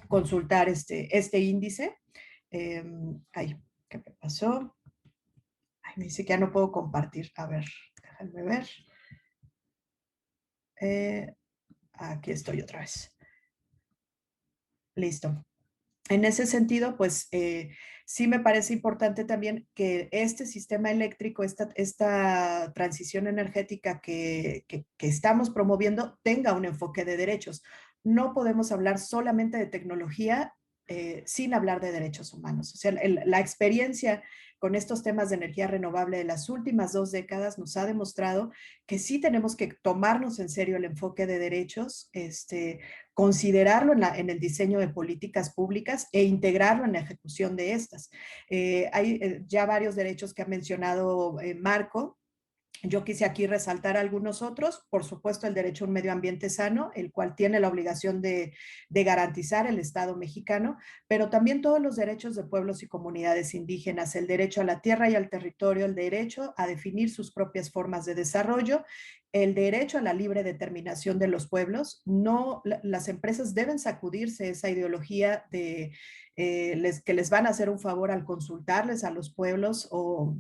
consultar este índice. Ahí, ¿qué me pasó? Ay, me dice que ya no puedo compartir. A ver, déjenme ver. Aquí estoy otra vez. Listo. En ese sentido, pues sí me parece importante también que este sistema eléctrico, esta transición energética que estamos promoviendo tenga un enfoque de derechos. No podemos hablar solamente de tecnología sin hablar de derechos humanos. O sea, la experiencia con estos temas de energía renovable de las últimas 2 décadas nos ha demostrado que sí tenemos que tomarnos en serio el enfoque de derechos, considerarlo en el diseño de políticas públicas e integrarlo en la ejecución de estas. Hay ya varios derechos que ha mencionado Marco. Yo quise aquí resaltar algunos otros, por supuesto el derecho a un medio ambiente sano, el cual tiene la obligación de garantizar el Estado mexicano, pero también todos los derechos de pueblos y comunidades indígenas, el derecho a la tierra y al territorio, el derecho a definir sus propias formas de desarrollo, el derecho a la libre determinación de los pueblos. No, las empresas deben sacudirse esa ideología de que les van a hacer un favor al consultarles a los pueblos o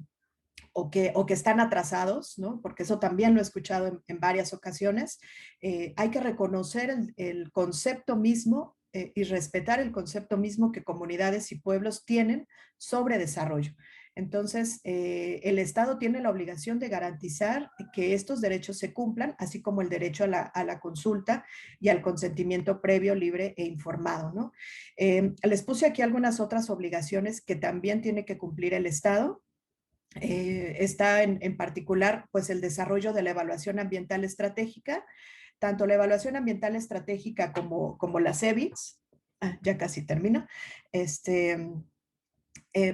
que están atrasados, ¿no? Porque eso también lo he escuchado en varias ocasiones. Hay que reconocer el concepto mismo y respetar el concepto mismo que comunidades y pueblos tienen sobre desarrollo. Entonces, el Estado tiene la obligación de garantizar que estos derechos se cumplan, así como el derecho a la consulta y al consentimiento previo, libre e informado, ¿no? Les puse aquí algunas otras obligaciones que también tiene que cumplir el Estado. Está en particular pues el desarrollo de la evaluación ambiental estratégica, tanto la evaluación ambiental estratégica como las EBITs, ya casi termino,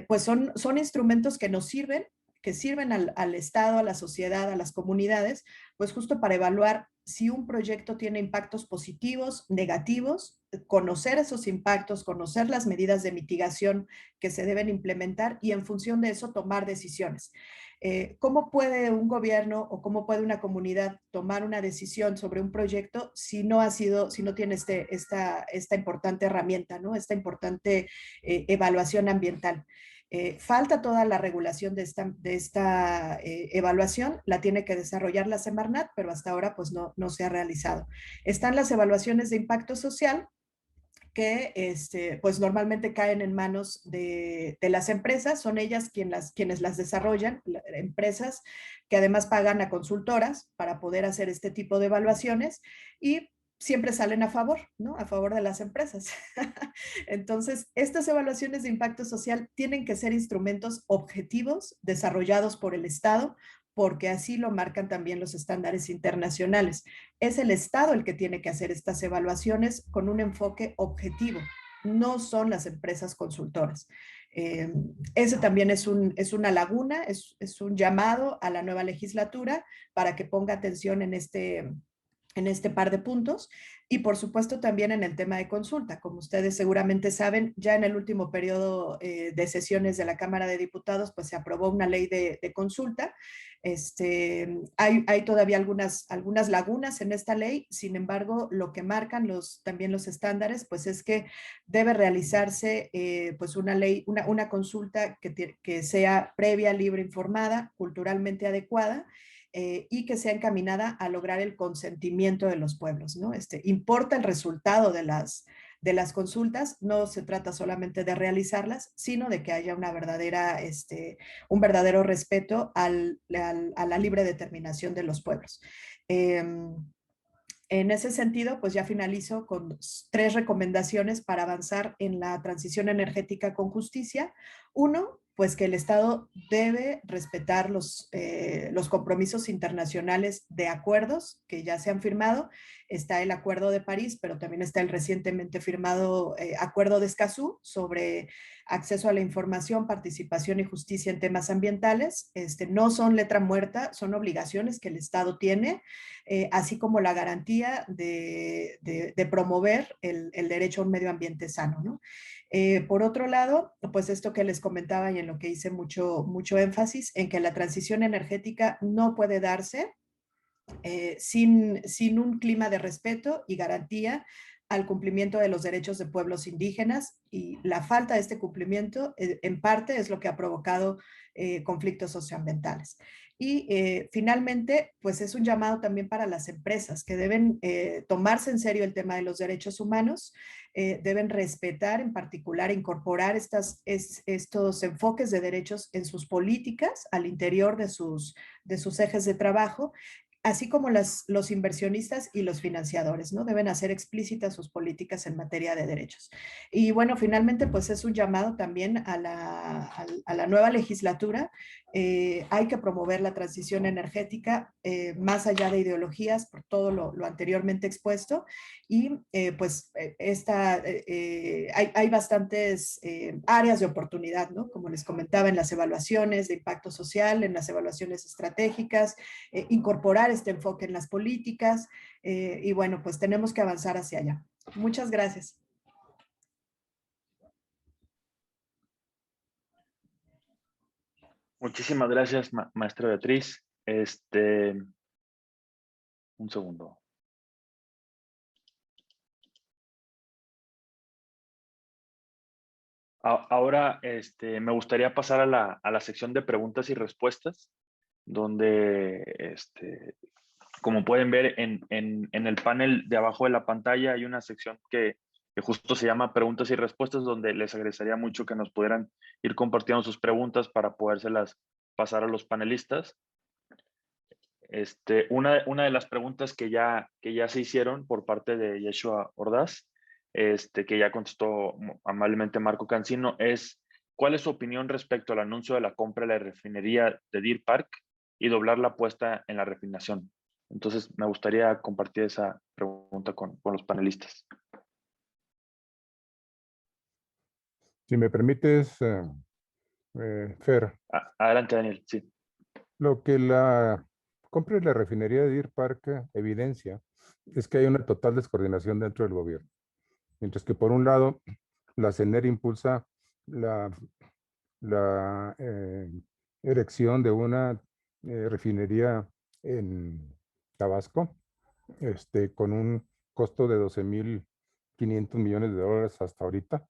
pues son instrumentos que nos sirven, que sirven al Estado, a la sociedad, a las comunidades, pues justo para evaluar si un proyecto tiene impactos positivos, negativos, conocer esos impactos, conocer las medidas de mitigación que se deben implementar y en función de eso tomar decisiones. ¿Cómo puede un gobierno o cómo puede una comunidad tomar una decisión sobre un proyecto si no tiene esta importante herramienta, ¿no? Esta importante evaluación ambiental? Falta toda la regulación de esta evaluación, la tiene que desarrollar la Semarnat, pero hasta ahora pues no se ha realizado. Están las evaluaciones de impacto social, que pues normalmente caen en manos de las empresas, son ellas quienes las desarrollan, empresas que además pagan a consultoras para poder hacer este tipo de evaluaciones y siempre salen a favor, ¿no? A favor de las empresas. Entonces, estas evaluaciones de impacto social tienen que ser instrumentos objetivos desarrollados por el Estado, porque así lo marcan también los estándares internacionales. Es el Estado el que tiene que hacer estas evaluaciones con un enfoque objetivo, no son las empresas consultoras. Ese también es una laguna, es un llamado a la nueva legislatura para que ponga atención en este par de puntos y por supuesto también en el tema de consulta. Como ustedes seguramente saben, ya en el último periodo de sesiones de la Cámara de Diputados, pues se aprobó una ley de consulta. Hay todavía algunas lagunas en esta ley, sin embargo, lo que marcan también los estándares, pues es que debe realizarse pues una consulta que sea previa, libre, informada, culturalmente adecuada, y que sea encaminada a lograr el consentimiento de los pueblos, ¿no? Importa el resultado de las consultas, no se trata solamente de realizarlas, sino de que haya un verdadero respeto a la libre determinación de los pueblos. En ese sentido, pues ya finalizo con 3 recomendaciones para avanzar en la transición energética con justicia. Uno, pues que el Estado debe respetar los compromisos internacionales de acuerdos que ya se han firmado. Está el Acuerdo de París, pero también está el recientemente firmado Acuerdo de Escazú sobre acceso a la información, participación y justicia en temas ambientales. No son letra muerta, son obligaciones que el Estado tiene, así como la garantía de promover el derecho a un medio ambiente sano, ¿no? Por otro lado, pues esto que les comentaba y en lo que hice mucho énfasis, en que la transición energética no puede darse sin un clima de respeto y garantía al cumplimiento de los derechos de pueblos indígenas, y la falta de este cumplimiento en parte es lo que ha provocado conflictos socioambientales. Y finalmente, pues es un llamado también para las empresas que deben tomarse en serio el tema de los derechos humanos, deben respetar, en particular, incorporar estos enfoques de derechos en sus políticas al interior de sus ejes de trabajo, así como los inversionistas y los financiadores, ¿no? Deben hacer explícitas sus políticas en materia de derechos. Y bueno, finalmente, pues es un llamado también a la nueva legislatura. Hay que promover la transición energética más allá de ideologías, por todo lo anteriormente expuesto. Y pues hay bastantes áreas de oportunidad, ¿no? Como les comentaba, en las evaluaciones de impacto social, en las evaluaciones estratégicas, incorporar este enfoque en las políticas y bueno, pues tenemos que avanzar hacia allá. Muchas gracias. Muchísimas gracias, maestra Beatriz. Un segundo. Ahora me gustaría pasar a la sección de preguntas y respuestas, donde, como pueden ver en el panel de abajo de la pantalla, hay una sección que justo se llama preguntas y respuestas, donde les agradecería mucho que nos pudieran ir compartiendo sus preguntas para podérselas pasar a los panelistas. Una de las preguntas que ya se hicieron por parte de Yeshua Ordaz, que ya contestó amablemente Marco Cancino, es ¿cuál es su opinión respecto al anuncio de la compra de la refinería de Deer Park y doblar la apuesta en la refinación? Entonces, me gustaría compartir esa pregunta con los panelistas. Si me permites, Fer, Adelante, Daniel, sí. lo que la compra de la refinería de Deer Park evidencia es que hay una total descoordinación dentro del gobierno. Mientras que por un lado, la CENER impulsa la erección de una refinería en Tabasco, con un costo de 12.500 millones de dólares hasta ahorita,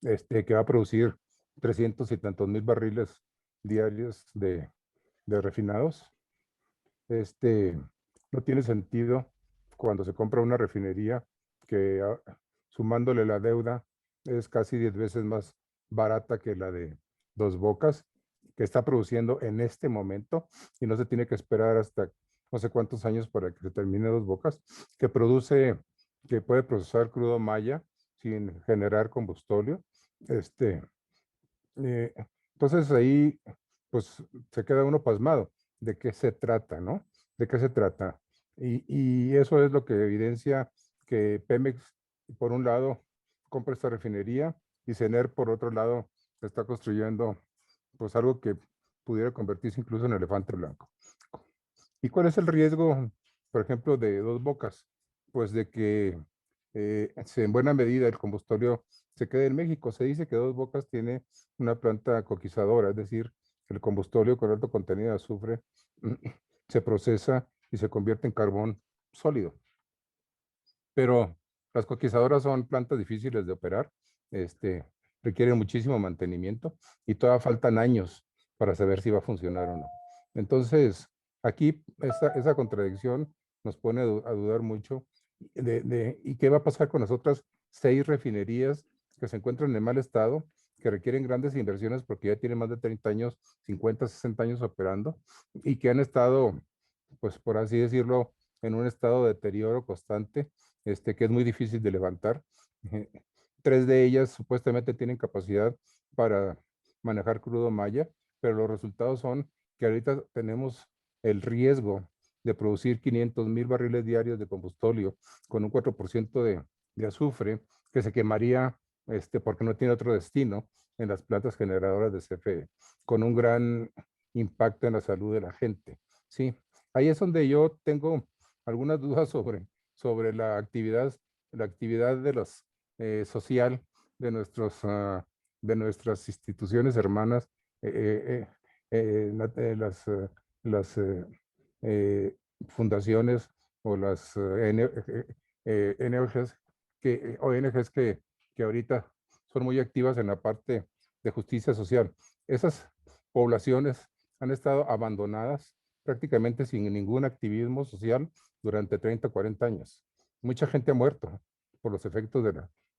que va a producir 300 y tantos mil barriles diarios de refinados. No tiene sentido cuando se compra una refinería que sumándole la deuda es casi 10 veces más barata que la de Dos Bocas, que está produciendo en este momento y no se tiene que esperar hasta no sé cuántos años para que se termine Dos Bocas, que puede procesar crudo maya sin generar combustóleo. Entonces ahí pues se queda uno pasmado de qué se trata, ¿no? ¿De qué se trata? Y eso es lo que evidencia que Pemex, por un lado, compra esta refinería y CENER, por otro lado, está construyendo pues algo que pudiera convertirse incluso en elefante blanco. ¿Y cuál es el riesgo, por ejemplo, de Dos Bocas? Pues de que en buena medida el combustóleo se quede en México. Se dice que Dos Bocas tiene una planta coquizadora, es decir, el combustóleo con alto contenido de azufre se procesa y se convierte en carbón sólido. Pero las coquizadoras son plantas difíciles de operar, requieren muchísimo mantenimiento y todavía faltan años para saber si va a funcionar o no. Entonces, aquí esa contradicción nos pone a dudar mucho ¿y qué va a pasar con las otras 6 refinerías que se encuentran en mal estado, que requieren grandes inversiones porque ya tienen más de 30 años, 50, 60 años operando y que han estado, pues por así decirlo, en un estado de deterioro constante, que es muy difícil de levantar? 3 de ellas supuestamente tienen capacidad para manejar crudo maya, pero los resultados son que ahorita tenemos el riesgo de producir 500,000 barriles diarios de combustóleo con un 4% de azufre que se quemaría porque no tiene otro destino en las plantas generadoras de CFE, con un gran impacto en la salud de la gente. Sí, ahí es donde yo tengo algunas dudas sobre la actividad de los social de de nuestras instituciones hermanas, las fundaciones o las ONGs que ahorita son muy activas en la parte de justicia social. Esas poblaciones han estado abandonadas prácticamente sin ningún activismo social durante 30 o 40 años. Mucha gente ha muerto por los efectos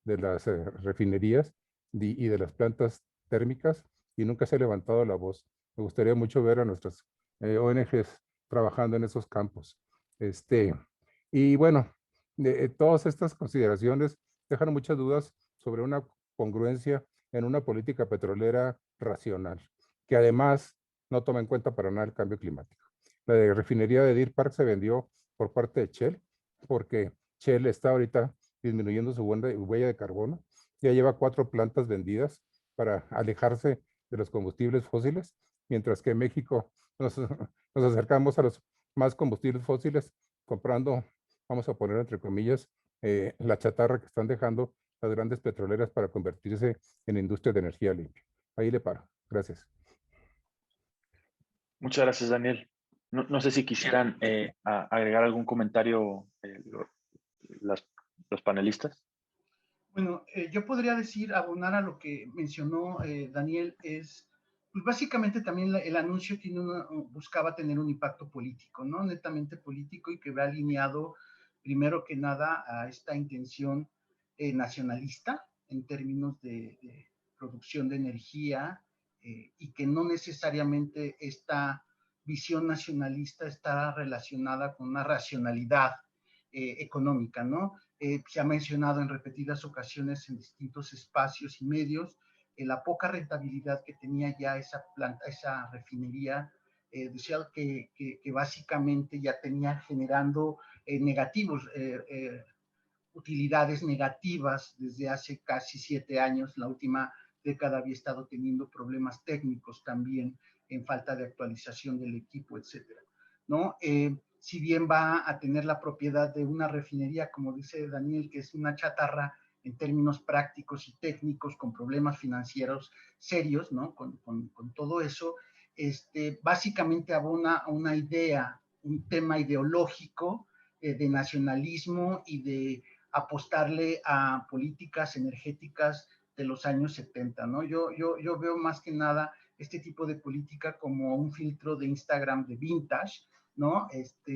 de las refinerías y de las plantas térmicas y nunca se ha levantado la voz. Me gustaría mucho ver a nuestras ONGs trabajando en esos campos. Y bueno, todas estas consideraciones dejan muchas dudas sobre una congruencia en una política petrolera racional, que además no toma en cuenta para nada el cambio climático. La de refinería de Deer Park se vendió por parte de Shell, porque Shell está ahorita disminuyendo su huella de carbono. Ya lleva 4 plantas vendidas para alejarse de los combustibles fósiles, mientras que en México nos acercamos a los más combustibles fósiles comprando, vamos a poner entre comillas, la chatarra que están dejando las grandes petroleras para convertirse en industria de energía limpia. Ahí le paro. Gracias. Muchas gracias, Daniel. No sé si quisieran agregar algún comentario los panelistas. Bueno, yo podría decir, abonar a lo que mencionó Daniel, pues básicamente también el anuncio buscaba tener un impacto político, ¿no? Netamente político, y que va alineado, primero que nada, a esta intención nacionalista en términos de producción de energía, y que no necesariamente esta visión nacionalista está relacionada con una racionalidad económica, ¿no? Se ha mencionado en repetidas ocasiones en distintos espacios y medios la poca rentabilidad que tenía ya esa planta, esa refinería, decía que básicamente ya tenía generando utilidades negativas desde hace casi 7 años. La última década había estado teniendo problemas técnicos también, en falta de actualización del equipo, etcétera, ¿no? Si bien va a tener la propiedad de una refinería, como dice Daniel, que es una chatarra en términos prácticos y técnicos, con problemas financieros serios, ¿no? Con todo eso, básicamente abona a una idea, un tema ideológico de nacionalismo y de apostarle a políticas energéticas de los años 70, ¿no? Yo veo más que nada este tipo de política como un filtro de Instagram de vintage, ¿no?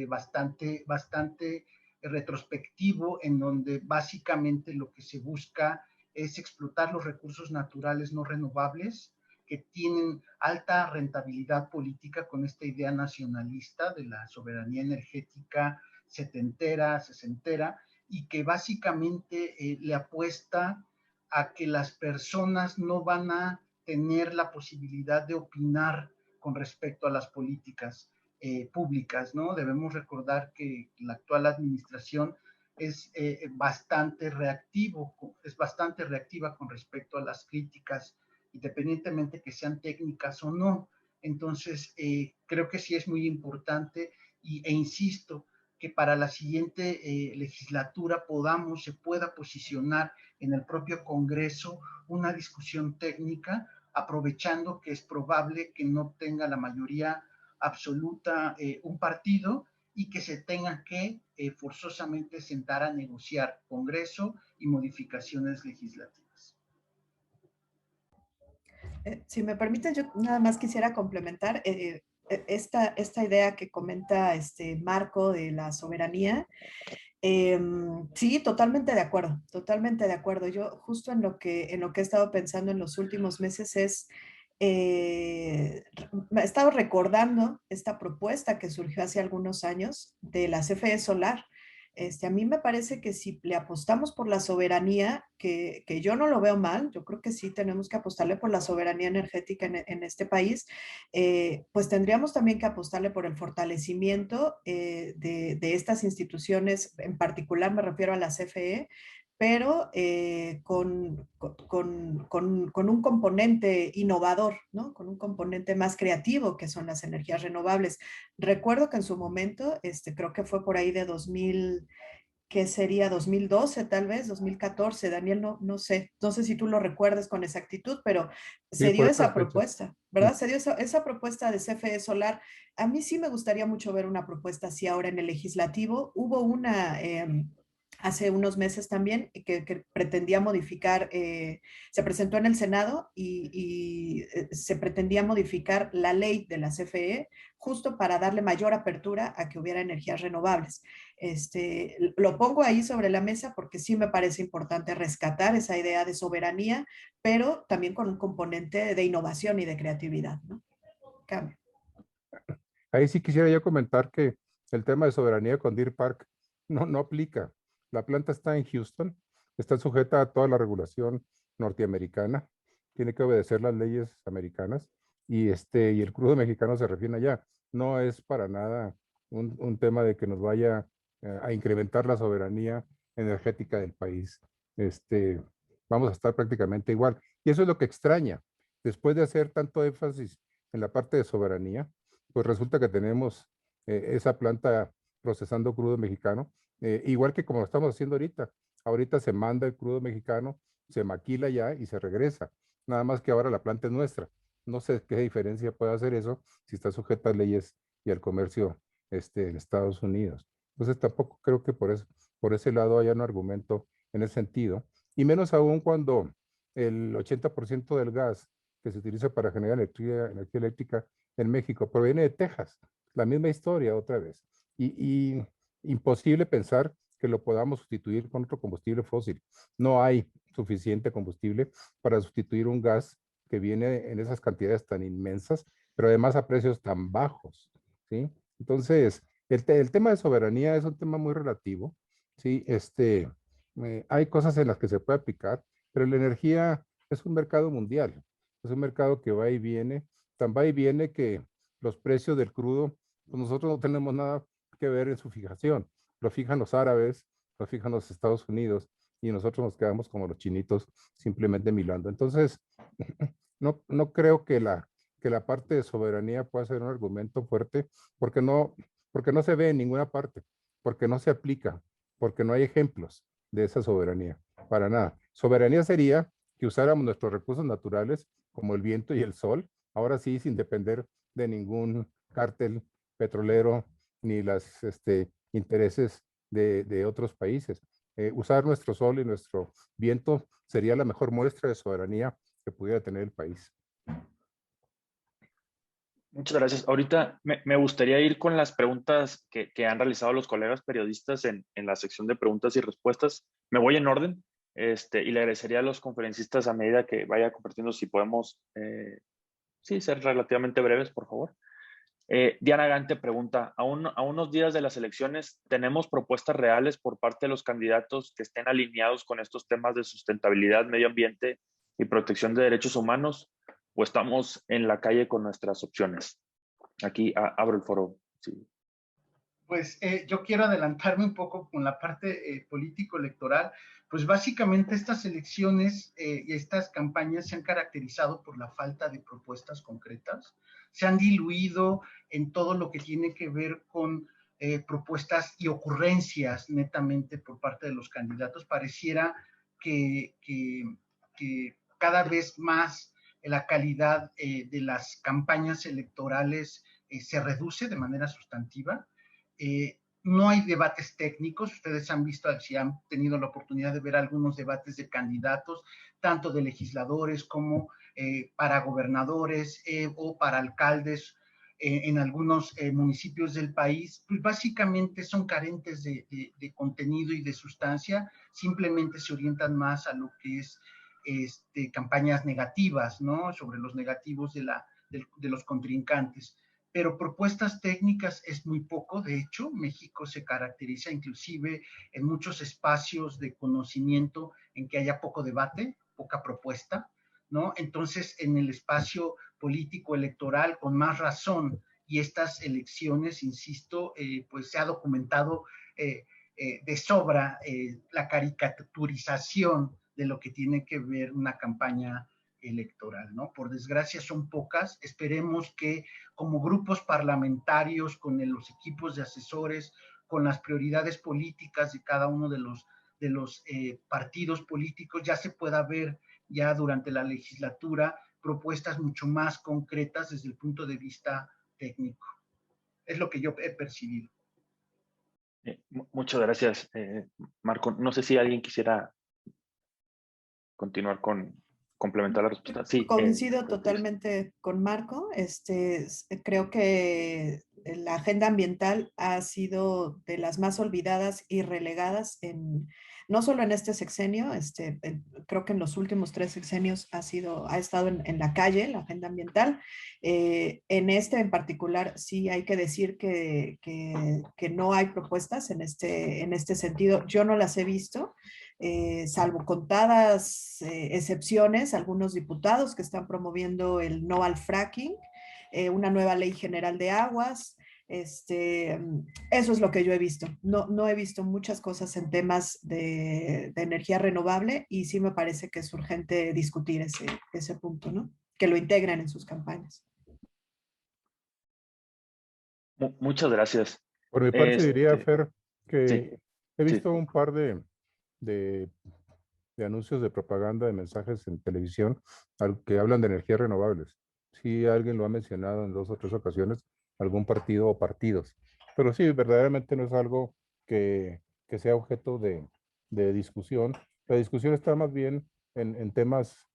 Bastante retrospectivo, en donde básicamente lo que se busca es explotar los recursos naturales no renovables que tienen alta rentabilidad política, con esta idea nacionalista de la soberanía energética setentera, sesentera, y que básicamente le apuesta a que las personas no van a tener la posibilidad de opinar con respecto a las políticas públicas, ¿no? Debemos recordar que la actual administración es bastante reactiva con respecto a las críticas, independientemente que sean técnicas o no. Entonces, creo que sí es muy importante, e insisto, que para la siguiente legislatura se pueda posicionar en el propio Congreso una discusión técnica, aprovechando que es probable que no tenga la mayoría absoluta un partido, y que se tenga que forzosamente sentar a negociar Congreso y modificaciones legislativas. Si me permiten, yo nada más quisiera complementar esta idea que comenta Marco de la soberanía. Sí, totalmente de acuerdo, totalmente de acuerdo. Yo justo en lo que he estado pensando en los últimos meses es, me he estado recordando esta propuesta que surgió hace algunos años de la CFE Solar. A mí me parece que si le apostamos por la soberanía, que yo no lo veo mal, yo creo que sí tenemos que apostarle por la soberanía energética en este país, pues tendríamos también que apostarle por el fortalecimiento de estas instituciones, en particular me refiero a la CFE, pero con un componente innovador, ¿no? Con un componente más creativo, que son las energías renovables. Recuerdo que en su momento, creo que fue por ahí de 2000, que sería 2012 tal vez, 2014, Daniel, no sé si tú lo recuerdas con exactitud, pero Sí, se dio por esa esas fechas. propuesta, ¿verdad? Se dio esa propuesta de CFE Solar. A mí sí me gustaría mucho ver una propuesta así ahora en el legislativo. Hubo una hace unos meses también que pretendía modificar, se presentó en el Senado y se pretendía modificar la ley de la CFE justo para darle mayor apertura a que hubiera energías renovables. Lo pongo ahí sobre la mesa porque sí me parece importante rescatar esa idea de soberanía, pero también con un componente de innovación y de creatividad, ¿no? Cambio. Ahí sí quisiera yo comentar que el tema de soberanía con Deer Park no aplica. La planta está en Houston, está sujeta a toda la regulación norteamericana, tiene que obedecer las leyes americanas y el crudo mexicano se refina allá. No es para nada un tema de que nos vaya a incrementar la soberanía energética del país. Este, vamos a estar prácticamente igual. Y eso es lo que extraña. Después de hacer tanto énfasis en la parte de soberanía, pues resulta que tenemos esa planta procesando crudo mexicano, igual que como lo estamos haciendo ahorita. Ahorita se manda el crudo mexicano, se maquila ya y se regresa. Nada más que ahora la planta es nuestra. No sé qué diferencia puede hacer eso si está sujeta a leyes y al comercio en Estados Unidos. Entonces tampoco creo que por ese lado haya un argumento en ese sentido. Y menos aún cuando el 80% del gas que se utiliza para generar energía eléctrica en México proviene de Texas. La misma historia otra vez. Y imposible pensar que lo podamos sustituir con otro combustible fósil. No hay suficiente combustible para sustituir un gas que viene en esas cantidades tan inmensas, pero además a precios tan bajos, ¿sí? Entonces, el tema de soberanía es un tema muy relativo, ¿sí? Hay cosas en las que se puede aplicar, pero la energía es un mercado mundial, es un mercado que va y viene, tan va y viene que los precios del crudo, pues nosotros no tenemos nada que ver en su fijación. Lo fijan los árabes, lo fijan los Estados Unidos y nosotros nos quedamos como los chinitos simplemente mirando. Entonces, no creo que la parte de soberanía pueda ser un argumento fuerte porque no se ve en ninguna parte, porque no se aplica, porque no hay ejemplos de esa soberanía, para nada. Soberanía sería que usáramos nuestros recursos naturales como el viento y el sol, ahora sí, sin depender de ningún cártel petrolero ni los intereses de otros países. Usar nuestro sol y nuestro viento sería la mejor muestra de soberanía que pudiera tener el país. Muchas gracias. Ahorita me gustaría ir con las preguntas que han realizado los colegas periodistas en la sección de preguntas y respuestas. Me voy en orden y le agradecería a los conferencistas a medida que vaya compartiendo si podemos, sí, ser relativamente breves, por favor. Diana Gante pregunta, a unos días de las elecciones, ¿tenemos propuestas reales por parte de los candidatos que estén alineados con estos temas de sustentabilidad, medio ambiente y protección de derechos humanos? ¿O estamos en la calle con nuestras opciones? Aquí abro el foro. Sí. Pues yo quiero adelantarme un poco con la parte político-electoral. Pues básicamente estas elecciones y estas campañas se han caracterizado por la falta de propuestas concretas. Se han diluido en todo lo que tiene que ver con propuestas y ocurrencias netamente por parte de los candidatos. Pareciera que cada vez más la calidad de las campañas electorales se reduce de manera sustantiva. No hay debates técnicos, ustedes han visto, si han tenido la oportunidad de ver algunos debates de candidatos, tanto de legisladores como para gobernadores o para alcaldes en algunos municipios del país, pues básicamente son carentes de contenido y de sustancia, simplemente se orientan más a lo que es campañas negativas, ¿no? Sobre los negativos de los contrincantes. Pero propuestas técnicas es muy poco. De hecho, México se caracteriza inclusive en muchos espacios de conocimiento en que haya poco debate, poca propuesta, ¿no? Entonces, en el espacio político electoral, con más razón, y estas elecciones, insisto, pues se ha documentado de sobra la caricaturización de lo que tiene que ver una campaña electoral, ¿no? Por desgracia son pocas. Esperemos que como grupos parlamentarios, con los equipos de asesores, con las prioridades políticas de cada uno de los partidos políticos, ya se pueda ver ya durante la legislatura propuestas mucho más concretas desde el punto de vista técnico. Es lo que yo he percibido. Muchas gracias, Marco. No sé si alguien quisiera continuar con complementar la respuesta. Sí. Coincido totalmente con Marco. Creo que la agenda ambiental ha sido de las más olvidadas y relegadas no solo en este sexenio, creo que en los últimos 3 sexenios ha estado en la calle, la agenda ambiental. En este en particular, sí hay que decir que no hay propuestas en este sentido. Yo no las he visto, salvo contadas excepciones, algunos diputados que están promoviendo el no al fracking, una nueva ley general de aguas. Eso es lo que yo he visto. No he visto muchas cosas en temas de energía renovable y sí me parece que es urgente discutir ese punto, ¿no? Que lo integren en sus campañas. Muchas gracias. Por mi parte diría, Fer, Sí, que he sí. visto un par de anuncios de propaganda, de mensajes en televisión que hablan de energías renovables. Sí, alguien lo ha mencionado en 2 o 3 ocasiones, algún partido o partidos. Pero sí, verdaderamente no es algo que sea objeto de discusión. La discusión está más bien en temas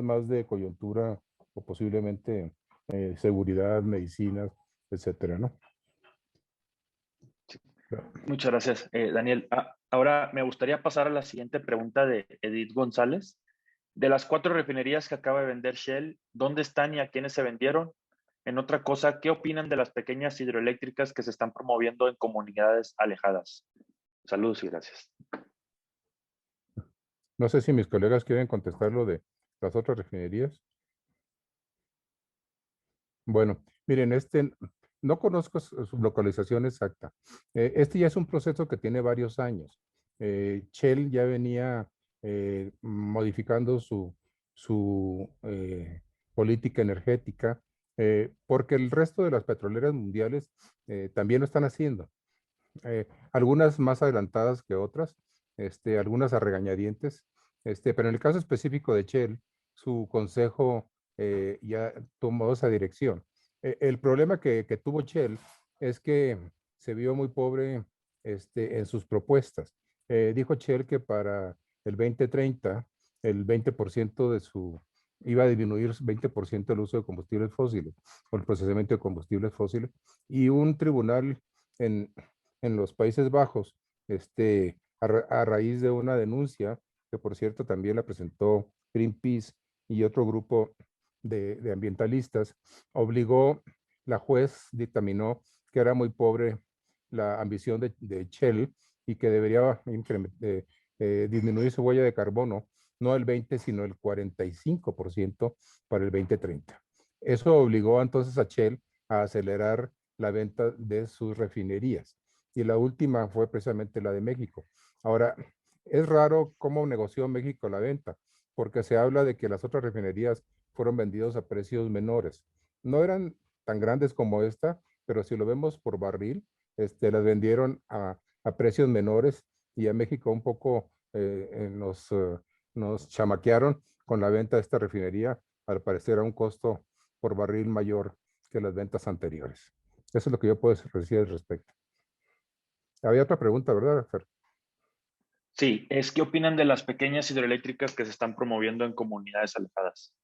más de coyuntura o posiblemente seguridad, medicinas, etcétera, ¿no? Muchas gracias, Daniel. Ahora me gustaría pasar a la siguiente pregunta de Edith González. De las 4 refinerías que acaba de vender Shell, ¿dónde están y a quiénes se vendieron? En otra cosa, ¿qué opinan de las pequeñas hidroeléctricas que se están promoviendo en comunidades alejadas? Saludos y gracias. No sé si mis colegas quieren contestar lo de las otras refinerías. Bueno, miren, no conozco su localización exacta. Este ya es un proceso que tiene varios años. Shell ya venía modificando su política energética porque el resto de las petroleras mundiales también lo están haciendo. Algunas más adelantadas que otras, algunas a regañadientes, pero en el caso específico de Shell, su consejo ya tomó esa dirección. El problema que tuvo Shell es que se vio muy pobre en sus propuestas. Dijo Shell que para el 2030, el 20% iba a disminuir 20% el uso de combustibles fósiles o el procesamiento de combustibles fósiles, y un tribunal en los Países Bajos, a raíz de una denuncia, que por cierto también la presentó Greenpeace y otro grupo de ambientalistas, la juez dictaminó que era muy pobre la ambición de Shell y que debería disminuir su huella de carbono, no el 20, sino el 45% para el 2030. Eso obligó entonces a Shell a acelerar la venta de sus refinerías. Y la última fue precisamente la de México. Ahora, es raro cómo negoció México la venta, porque se habla de que las otras refinerías fueron vendidos a precios menores. No eran tan grandes como esta, pero si lo vemos por barril, las vendieron a precios menores, y a México un poco nos chamaquearon con la venta de esta refinería, al parecer a un costo por barril mayor que las ventas anteriores. Eso es lo que yo puedo decir al respecto. Había otra pregunta, ¿verdad, Fer? Sí, ¿qué opinan de las pequeñas hidroeléctricas que se están promoviendo en comunidades alejadas?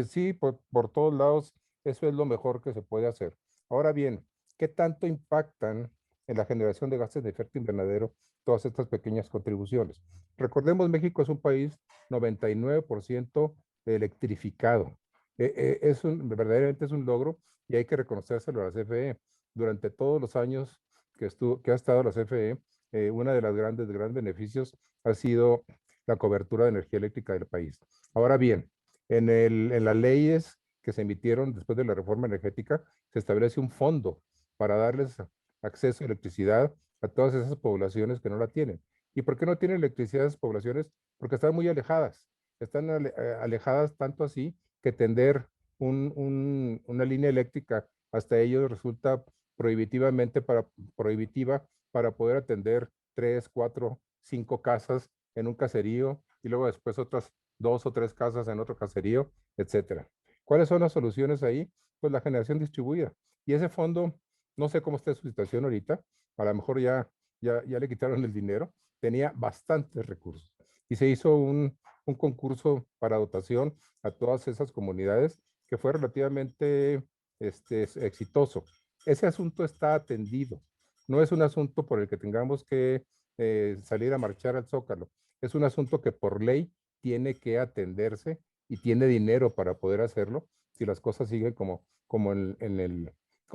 Sí, por todos lados, eso es lo mejor que se puede hacer. Ahora bien, ¿qué tanto impactan en la generación de gases de efecto invernadero todas estas pequeñas contribuciones? Recordemos, México es un país 99% electrificado. Verdaderamente es un logro, y hay que reconocérselo a la CFE. Durante todos los años que ha estado la CFE, una de las grandes beneficios ha sido la cobertura de energía eléctrica del país. Ahora bien, en las leyes que se emitieron después de la reforma energética, se establece un fondo para darles acceso a electricidad a todas esas poblaciones que no la tienen. ¿Y por qué no tienen electricidad esas poblaciones? Porque están muy alejadas. Están alejadas tanto así que tender una línea eléctrica hasta ellos resulta prohibitiva para poder atender 3, 4, 5 casas en un caserío, y luego después otras 2 o 3 casas en otro caserío, etcétera. ¿Cuáles son las soluciones ahí? Pues la generación distribuida. Y ese fondo, no sé cómo está su situación ahorita, a lo mejor ya le quitaron el dinero, tenía bastantes recursos. Y se hizo un concurso para dotación a todas esas comunidades que fue relativamente exitoso. Ese asunto está atendido. No es un asunto por el que tengamos que salir a marchar al Zócalo. Es un asunto que por ley tiene que atenderse y tiene dinero para poder hacerlo si las cosas siguen como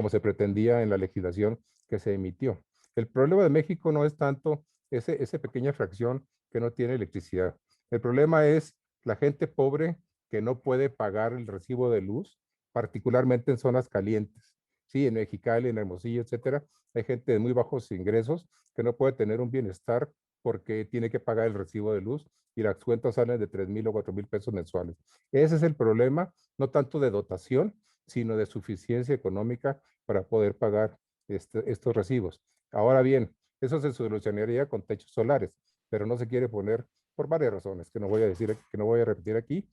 se pretendía en la legislación que se emitió. El problema de México no es tanto esa pequeña fracción que no tiene electricidad. El problema es la gente pobre que no puede pagar el recibo de luz, particularmente en zonas calientes. Sí, en Mexicali, en Hermosillo, etcétera, hay gente de muy bajos ingresos que no puede tener un bienestar porque tiene que pagar el recibo de luz y las cuentas salen de 3,000 o 4,000 pesos mensuales. Ese es el problema, no tanto de dotación, sino de suficiencia económica para poder pagar estos recibos. Ahora bien, eso se solucionaría con techos solares, pero no se quiere poner por varias razones que no voy a decir, que no voy a repetir aquí.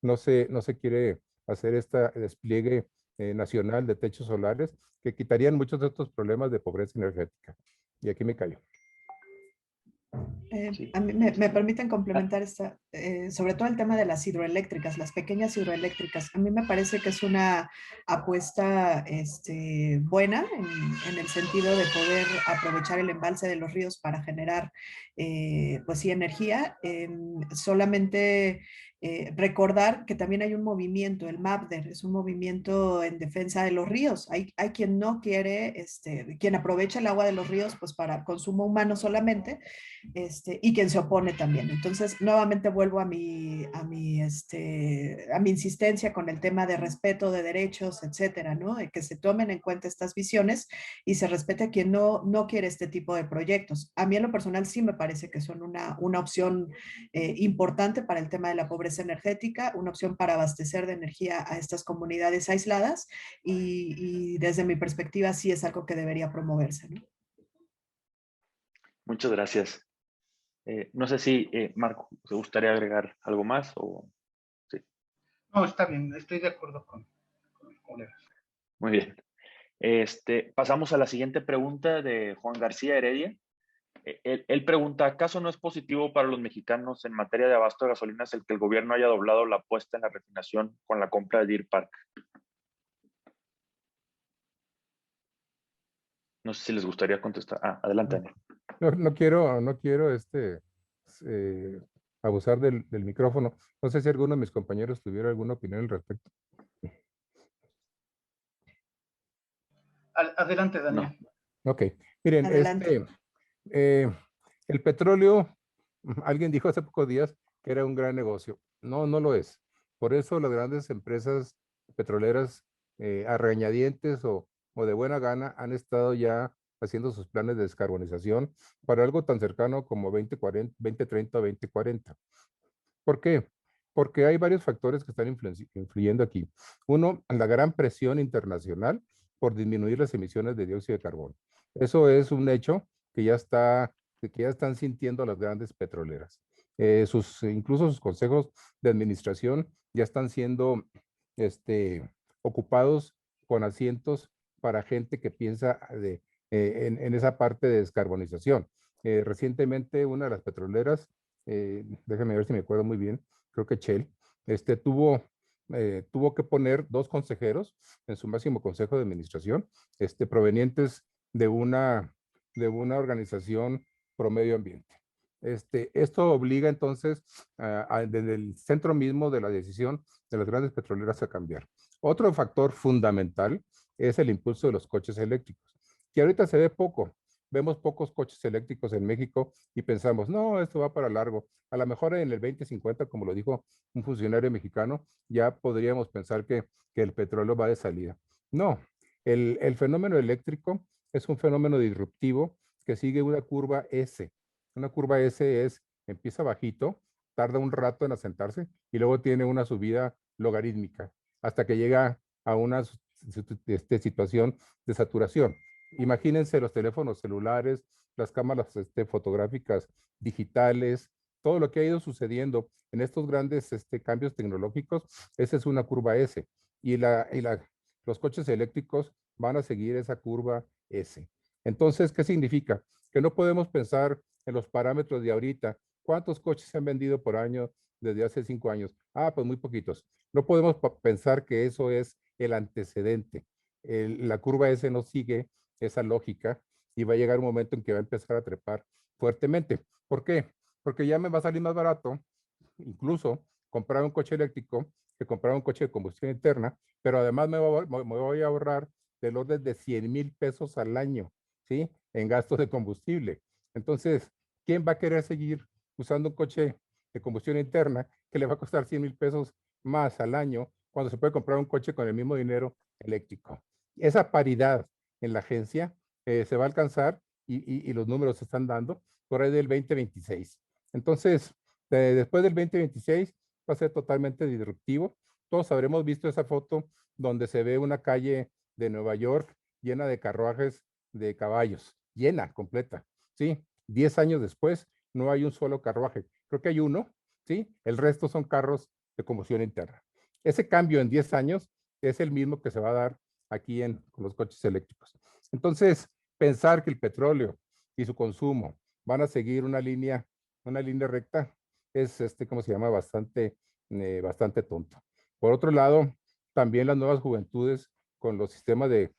No se quiere hacer este despliegue nacional de techos solares que quitarían muchos de estos problemas de pobreza energética. Y aquí me callo. Sí. A mí me permiten complementar sobre todo el tema de las hidroeléctricas, las pequeñas hidroeléctricas. A mí me parece que es una apuesta buena en el sentido de poder aprovechar el embalse de los ríos para generar, pues sí, energía. Solamente recordar que también hay un movimiento, el MAPDER, es un movimiento en defensa de los ríos. Hay quien no quiere, quien aprovecha el agua de los ríos pues para consumo humano solamente, y quien se opone también. Entonces, nuevamente vuelvo a mi insistencia con el tema de respeto de derechos, etcétera, ¿no? Que se tomen en cuenta estas visiones y se respete a quien no quiere este tipo de proyectos. A mí en lo personal sí me parece que son una opción importante para el tema de la pobreza energética, una opción para abastecer de energía a estas comunidades aisladas y desde mi perspectiva sí es algo que debería promoverse, ¿no? Muchas gracias. No sé si, Marco, ¿te gustaría agregar algo más? O... Sí. No, está bien, estoy de acuerdo con los colegas. Muy bien. Pasamos a la siguiente pregunta de Juan García Heredia. Él pregunta, ¿acaso no es positivo para los mexicanos en materia de abasto de gasolinas el que el gobierno haya doblado la apuesta en la refinación con la compra de Deer Park? No sé si les gustaría contestar. Adelante, Daniel. No quiero abusar del micrófono. No sé si alguno de mis compañeros tuviera alguna opinión al respecto. Adelante, Daniel. No. Ok, miren, Adelante. el petróleo, alguien dijo hace pocos días que era un gran negocio. No, no lo es. Por eso las grandes empresas petroleras a regañadientes o de buena gana han estado ya haciendo sus planes de descarbonización para algo tan cercano como 2030 o 2040. ¿Por qué? Porque hay varios factores que están influyendo aquí. Uno, la gran presión internacional por disminuir las emisiones de dióxido de carbono. Eso es un hecho que ya están sintiendo las grandes petroleras. Incluso sus consejos de administración ya están siendo ocupados con asientos para gente que piensa en esa parte de descarbonización. Recientemente una de las petroleras, déjame ver si me acuerdo muy bien, creo que Shell, tuvo que poner 2 consejeros en su máximo consejo de administración, provenientes de una organización pro medio ambiente. Esto obliga entonces desde el centro mismo de la decisión de las grandes petroleras a cambiar. Otro factor fundamental es el impulso de los coches eléctricos, que ahorita se ve poco. Vemos pocos coches eléctricos en México y pensamos, no, esto va para largo. A lo mejor en el 2050, como lo dijo un funcionario mexicano, ya podríamos pensar que el petróleo va de salida. No, el fenómeno eléctrico es un fenómeno disruptivo que sigue una curva S. Una curva S empieza bajito, tarda un rato en asentarse y luego tiene una subida logarítmica hasta que llega a una situación de saturación. Imagínense los teléfonos celulares, las cámaras fotográficas digitales, todo lo que ha ido sucediendo en estos grandes cambios tecnológicos, esa es una curva S. Y los coches eléctricos van a seguir esa curva S. Entonces, ¿qué significa? Que no podemos pensar en los parámetros de ahorita. ¿Cuántos coches se han vendido por año desde hace 5 años? Pues muy poquitos. No podemos pensar que eso es el antecedente. La curva S no sigue esa lógica y va a llegar un momento en que va a empezar a trepar fuertemente. ¿Por qué? Porque ya me va a salir más barato, incluso comprar un coche eléctrico que comprar un coche de combustión interna, pero además me voy a ahorrar del orden de 100,000 pesos al año, ¿sí? En gastos de combustible. Entonces, ¿quién va a querer seguir usando un coche de combustión interna que le va a costar 100,000 pesos más al año cuando se puede comprar un coche con el mismo dinero eléctrico? Esa paridad en la agencia se va a alcanzar y los números se están dando por ahí del 2026. Entonces, después del 2026 va a ser totalmente disruptivo. Todos habremos visto esa foto donde se ve una calle de Nueva York llena de carruajes de caballos, llena, completa, ¿sí? 10 años después no hay un solo carruaje. Creo que hay uno, ¿sí? El resto son carros de combustión interna. Ese cambio en 10 años es el mismo que se va a dar aquí con los coches eléctricos. Entonces, pensar que el petróleo y su consumo van a seguir una línea recta es, ¿cómo se llama? Bastante tonto. Por otro lado, también las nuevas juventudes con los sistemas de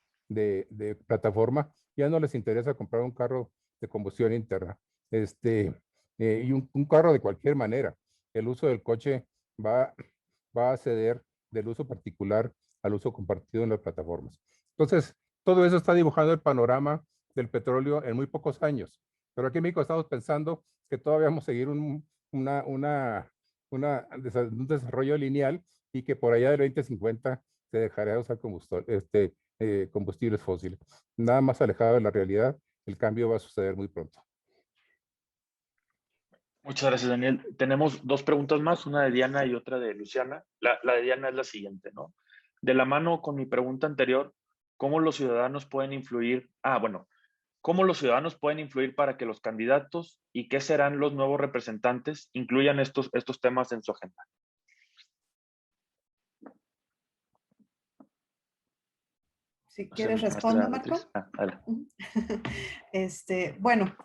plataforma ya no les interesa comprar un carro de combustión interna. Y un carro de cualquier manera. El uso del coche va a ceder del uso particular al uso compartido en las plataformas. Entonces, todo eso está dibujando el panorama del petróleo en muy pocos años. Pero aquí en México estamos pensando que todavía vamos a seguir un desarrollo lineal y que por allá del 2050 se dejará de usar combustibles fósiles. Nada más alejado de la realidad, el cambio va a suceder muy pronto. Muchas gracias, Daniel. Tenemos dos preguntas más, una de Diana y otra de Luciana. La de Diana es la siguiente, ¿no? De la mano con mi pregunta anterior, ¿cómo los ciudadanos pueden influir? ¿Cómo los ciudadanos pueden influir para que los candidatos y qué serán los nuevos representantes incluyan estos temas en su agenda? Si quieres respondo, Marco. Bueno,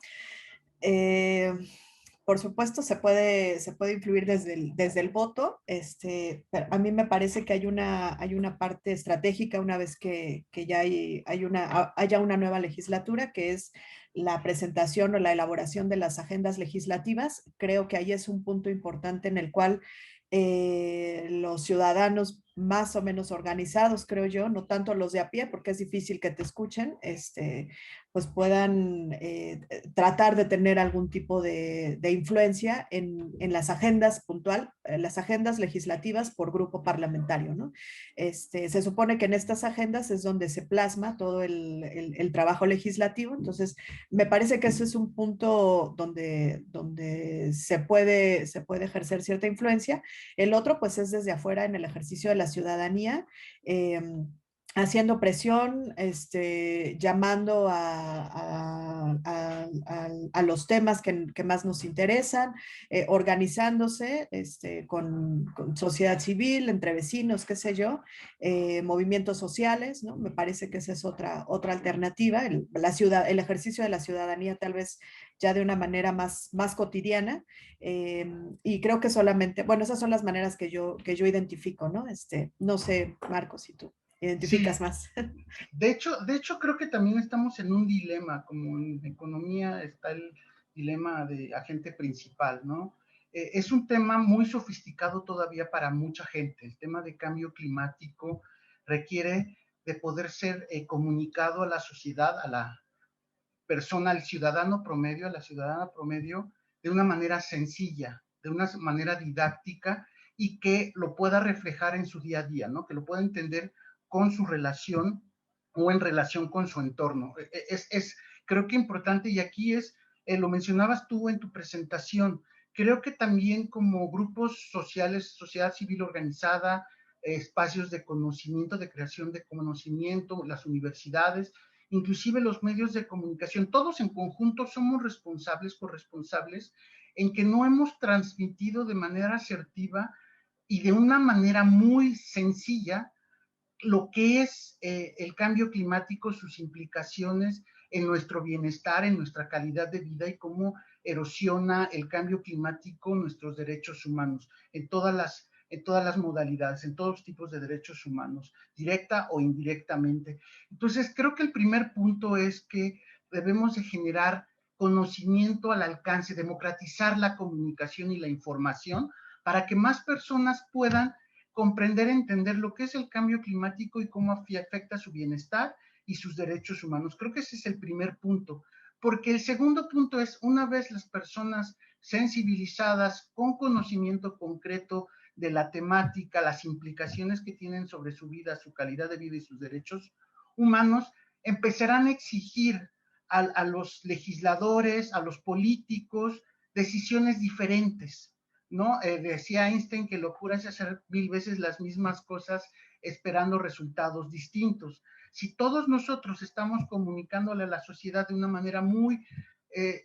por supuesto se puede influir desde el voto. Pero a mí me parece que hay una parte estratégica una vez que ya haya una nueva legislatura, que es la presentación o la elaboración de las agendas legislativas. Creo que ahí es un punto importante en el cual los ciudadanos más o menos organizados, creo yo, no tanto los de a pie, porque es difícil que te escuchen, pues puedan tratar de tener algún tipo de influencia en las agendas las agendas legislativas por grupo parlamentario, ¿no? Se supone que en estas agendas es donde se plasma todo el trabajo legislativo. Entonces me parece que ese es un punto donde se puede ejercer cierta influencia. El otro, pues, es desde afuera en el ejercicio de la ciudadanía, haciendo presión, llamando a los temas que más nos interesan, organizándose con sociedad civil, entre vecinos, qué sé yo, movimientos sociales, ¿no? Me parece que esa es otra alternativa, el ejercicio de la ciudadanía tal vez ya de una manera más cotidiana. Y creo que solamente, bueno, esas son las maneras que yo identifico, ¿no? No sé, Marcos, si tú identificas Sí. más. De hecho, creo que también estamos en un dilema, como en economía está el dilema de agente principal, ¿no? Es un tema muy sofisticado todavía para mucha gente. El tema de cambio climático requiere de poder ser comunicado a la sociedad, a la persona, al ciudadano promedio, a la ciudadana promedio, de una manera sencilla, de una manera didáctica y que lo pueda reflejar en su día a día, ¿no? Que lo pueda entender con su relación o en relación con su entorno. Creo que importante, y aquí lo mencionabas tú en tu presentación, creo que también como grupos sociales, sociedad civil organizada, espacios de conocimiento, de creación de conocimiento, las universidades, inclusive los medios de comunicación, todos en conjunto somos corresponsables en que no hemos transmitido de manera asertiva y de una manera muy sencilla lo que es el cambio climático, sus implicaciones en nuestro bienestar, en nuestra calidad de vida y cómo erosiona el cambio climático nuestros derechos humanos en todas las modalidades, en todos los tipos de derechos humanos, directa o indirectamente. Entonces, creo que el primer punto es que debemos de generar conocimiento al alcance, democratizar la comunicación y la información para que más personas puedan comprender, entender lo que es el cambio climático y cómo afecta su bienestar y sus derechos humanos. Creo que ese es el primer punto, porque el segundo punto es, una vez las personas sensibilizadas con conocimiento concreto de la temática, las implicaciones que tienen sobre su vida, su calidad de vida y sus derechos humanos, empezarán a exigir a los legisladores, a los políticos, decisiones diferentes, ¿no? Decía Einstein que locura es hacer 1000 veces las mismas cosas esperando resultados distintos. Si todos nosotros estamos comunicándole a la sociedad de una manera muy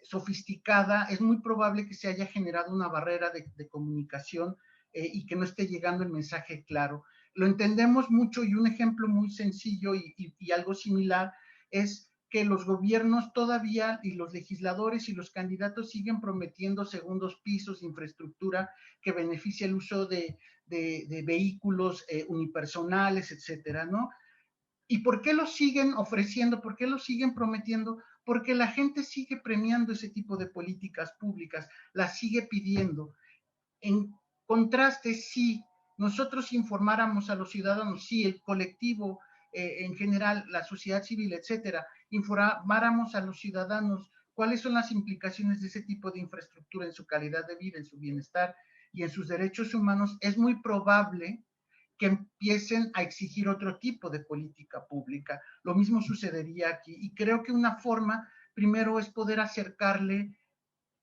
sofisticada, es muy probable que se haya generado una barrera de comunicación y que no esté llegando el mensaje claro. Lo entendemos mucho y un ejemplo muy sencillo y algo similar es que los gobiernos todavía y los legisladores y los candidatos siguen prometiendo segundos pisos, infraestructura que beneficia el uso de vehículos unipersonales, etcétera, ¿no? ¿Y por qué lo siguen ofreciendo? ¿Por qué lo siguen prometiendo? Porque la gente sigue premiando ese tipo de políticas públicas, las sigue pidiendo. En contraste, si nosotros informáramos a los ciudadanos, si el colectivo en general, la sociedad civil, etcétera, informáramos a los ciudadanos cuáles son las implicaciones de ese tipo de infraestructura en su calidad de vida, en su bienestar y en sus derechos humanos, es muy probable que empiecen a exigir otro tipo de política pública. Lo mismo sucedería aquí. Y creo que una forma, primero, es poder acercarle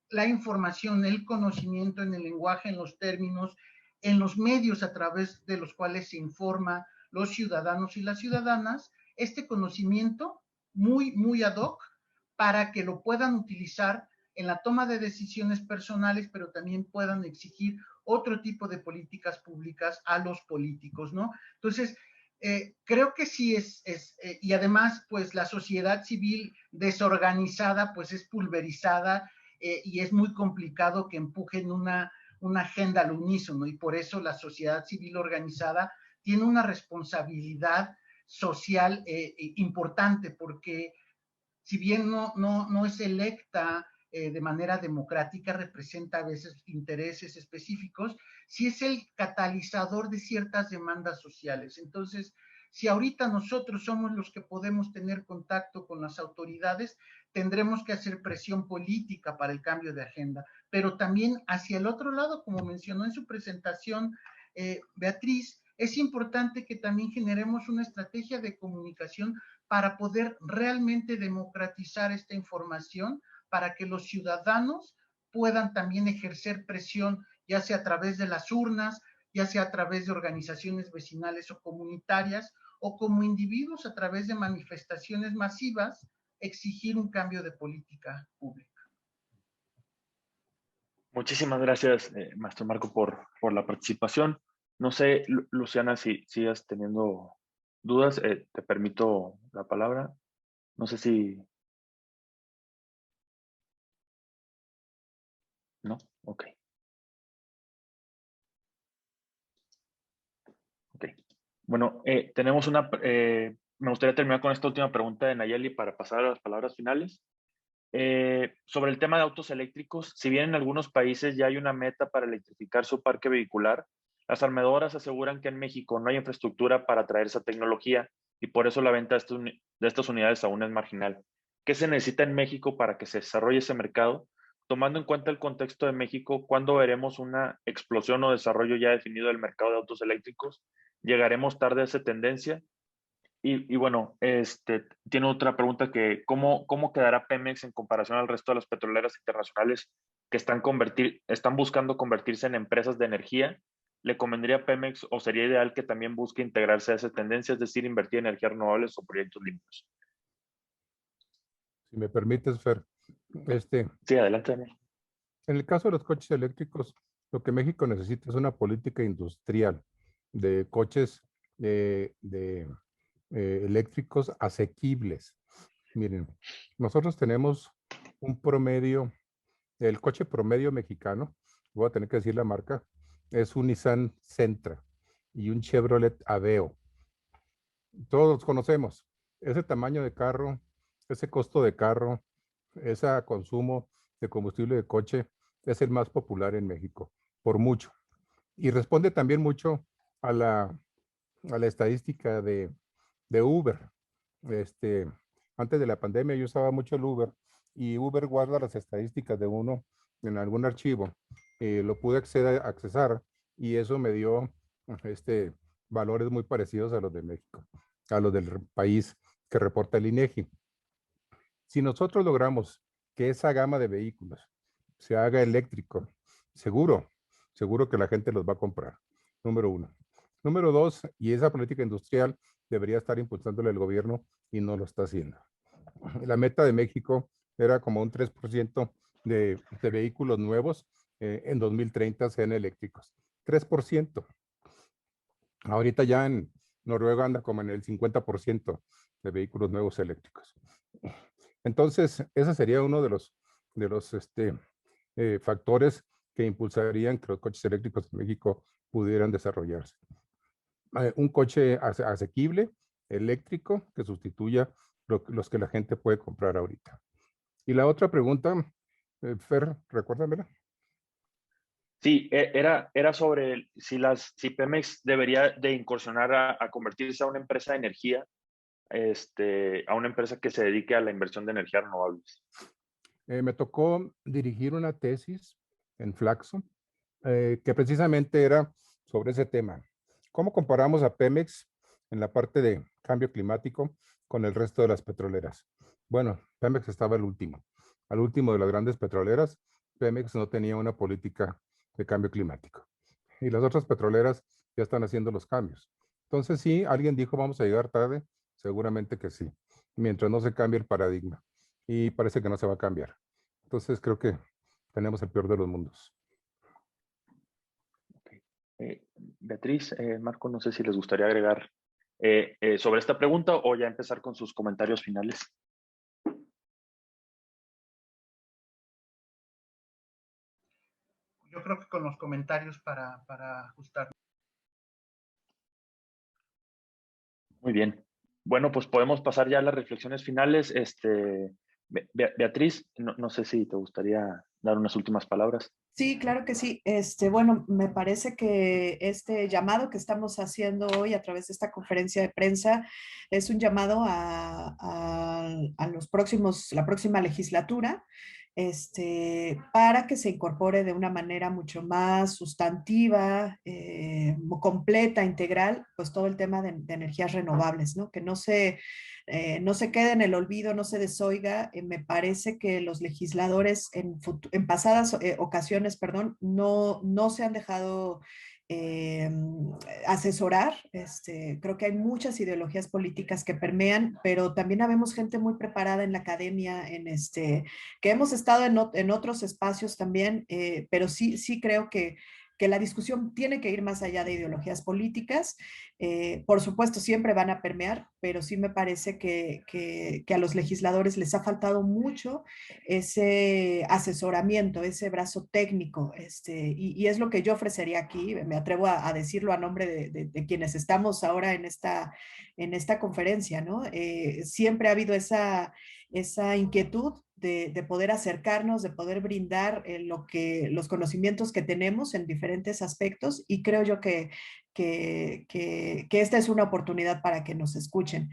la información, el conocimiento en el lenguaje, en los términos, en los medios a través de los cuales se informa los ciudadanos y las ciudadanas, este conocimiento muy ad hoc para que lo puedan utilizar en la toma de decisiones personales, pero también puedan exigir otro tipo de políticas públicas a los políticos, ¿no? Entonces, creo que sí y además, pues la sociedad civil desorganizada, pues es pulverizada y es muy complicado que empujen una agenda al unísono, y por eso la sociedad civil organizada tiene una responsabilidad social importante, porque si bien no es electa de manera democrática, representa a veces intereses específicos, sí es el catalizador de ciertas demandas sociales. Entonces, si ahorita nosotros somos los que podemos tener contacto con las autoridades, tendremos que hacer presión política para el cambio de agenda, pero también hacia el otro lado, como mencionó en su presentación Beatriz, es importante que también generemos una estrategia de comunicación para poder realmente democratizar esta información, para que los ciudadanos puedan también ejercer presión, ya sea a través de las urnas, ya sea a través de organizaciones vecinales o comunitarias, o como individuos a través de manifestaciones masivas, exigir un cambio de política pública. Muchísimas gracias, Maestro Marco, por la participación. No sé, Luciana, si sigas teniendo dudas, te permito la palabra. No sé si... ¿No? Ok. Ok. Bueno, tenemos me gustaría terminar con esta última pregunta de Nayeli para pasar a las palabras finales. Sobre el tema de autos eléctricos, si bien en algunos países ya hay una meta para electrificar su parque vehicular, las armadoras aseguran que en México no hay infraestructura para traer esa tecnología y por eso la venta de estas unidades aún es marginal. ¿Qué se necesita en México para que se desarrolle ese mercado? Tomando en cuenta el contexto de México, ¿cuándo veremos una explosión o desarrollo ya definido del mercado de autos eléctricos? ¿Llegaremos tarde a esa tendencia? Y bueno, tiene otra pregunta que, ¿cómo quedará Pemex en comparación al resto de las petroleras internacionales que están buscando convertirse en empresas de energía? ¿Le convendría a Pemex o sería ideal que también busque integrarse a esa tendencia, es decir, invertir en energías renovables o proyectos limpios? Si me permites, Fer, Sí, adelante, Daniel. en el caso de los coches eléctricos, lo que México necesita es una política industrial de coches eléctricos asequibles. Miren, nosotros tenemos un promedio, el coche promedio mexicano, voy a tener que decir la marca, es un Nissan Sentra y un Chevrolet Aveo. Todos los conocemos. Ese tamaño de carro, ese costo de carro, ese consumo de combustible de coche es el más popular en México, por mucho. Y responde también mucho a la estadística de Uber. Antes de la pandemia yo usaba mucho el Uber y Uber guarda las estadísticas de uno en algún archivo. Lo pude accesar y eso me dio valores muy parecidos a los de México, a los del país que reporta el INEGI. Si nosotros logramos que esa gama de vehículos se haga eléctrico, seguro que la gente los va a comprar. Número uno. Número dos, y esa política industrial debería estar impulsándole el gobierno y no lo está haciendo. La meta de México era como un 3% de vehículos nuevos en 2030 sean eléctricos. 3%. Ahorita ya en Noruega anda como en el 50% de vehículos nuevos eléctricos. Entonces, ese sería uno de los factores que impulsarían que los coches eléctricos en México pudieran desarrollarse. Un coche asequible, eléctrico, que sustituya los que la gente puede comprar ahorita. Y la otra pregunta, Fer, recuérdamela. Sí, era sobre si Pemex debería de incursionar a convertirse a una empresa de energía, a una empresa que se dedique a la inversión de energías renovables. Me tocó dirigir una tesis en Flaxo, que precisamente era sobre ese tema. ¿Cómo comparamos a Pemex en la parte de cambio climático con el resto de las petroleras? Bueno, Pemex estaba al último de las grandes petroleras. Pemex no tenía una política de cambio climático. Y las otras petroleras ya están haciendo los cambios. Entonces, sí, alguien dijo, vamos a llegar tarde. Seguramente que sí, mientras no se cambie el paradigma. Y parece que no se va a cambiar. Entonces, creo que tenemos el peor de los mundos. Beatriz, Marco, no sé si les gustaría agregar sobre esta pregunta o ya empezar con sus comentarios finales. Yo creo que con los comentarios para ajustar. Muy bien. Bueno, pues podemos pasar ya a las reflexiones finales. Beatriz, no sé si te gustaría dar unas últimas palabras. Sí, claro que sí. Bueno, me parece que este llamado que estamos haciendo hoy a través de esta conferencia de prensa es un llamado a la próxima legislatura, para que se incorpore de una manera mucho más sustantiva, completa, integral, pues todo el tema de energías renovables, ¿no? Que no se quede en el olvido, no se desoiga. Me parece que los legisladores en pasadas ocasiones, perdón, no se han dejado asesorar. Creo que hay muchas ideologías políticas que permean, pero también habemos gente muy preparada en la academia, que hemos estado en otros espacios también, pero sí creo que la discusión tiene que ir más allá de ideologías políticas. Por supuesto, siempre van a permear, pero sí me parece que a los legisladores les ha faltado mucho ese asesoramiento, ese brazo técnico, y es lo que yo ofrecería aquí. Me atrevo a decirlo a nombre de quienes estamos ahora en esta conferencia, ¿no? Siempre ha habido esa inquietud de poder acercarnos, de poder brindar los conocimientos que tenemos en diferentes aspectos, y creo yo que esta es una oportunidad para que nos escuchen.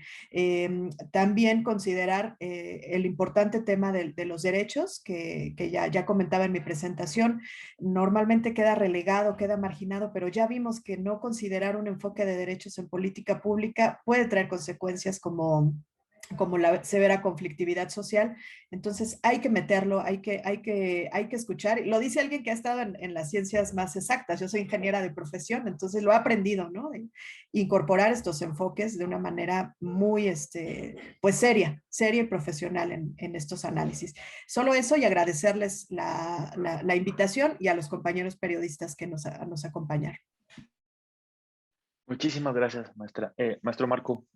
También considerar el importante tema de los derechos, que ya comentaba en mi presentación. Normalmente queda relegado, queda marginado, pero ya vimos que no considerar un enfoque de derechos en política pública puede traer consecuencias como la severa conflictividad social. Entonces hay que meterlo, hay que escuchar. Lo dice alguien que ha estado en las ciencias más exactas. Yo soy ingeniera de profesión, entonces lo he aprendido, ¿no? De incorporar estos enfoques de una manera muy, pues seria y profesional en estos análisis. Solo eso, y agradecerles la invitación, y a los compañeros periodistas que nos acompañaron. Muchísimas gracias, maestra. Maestro Marco.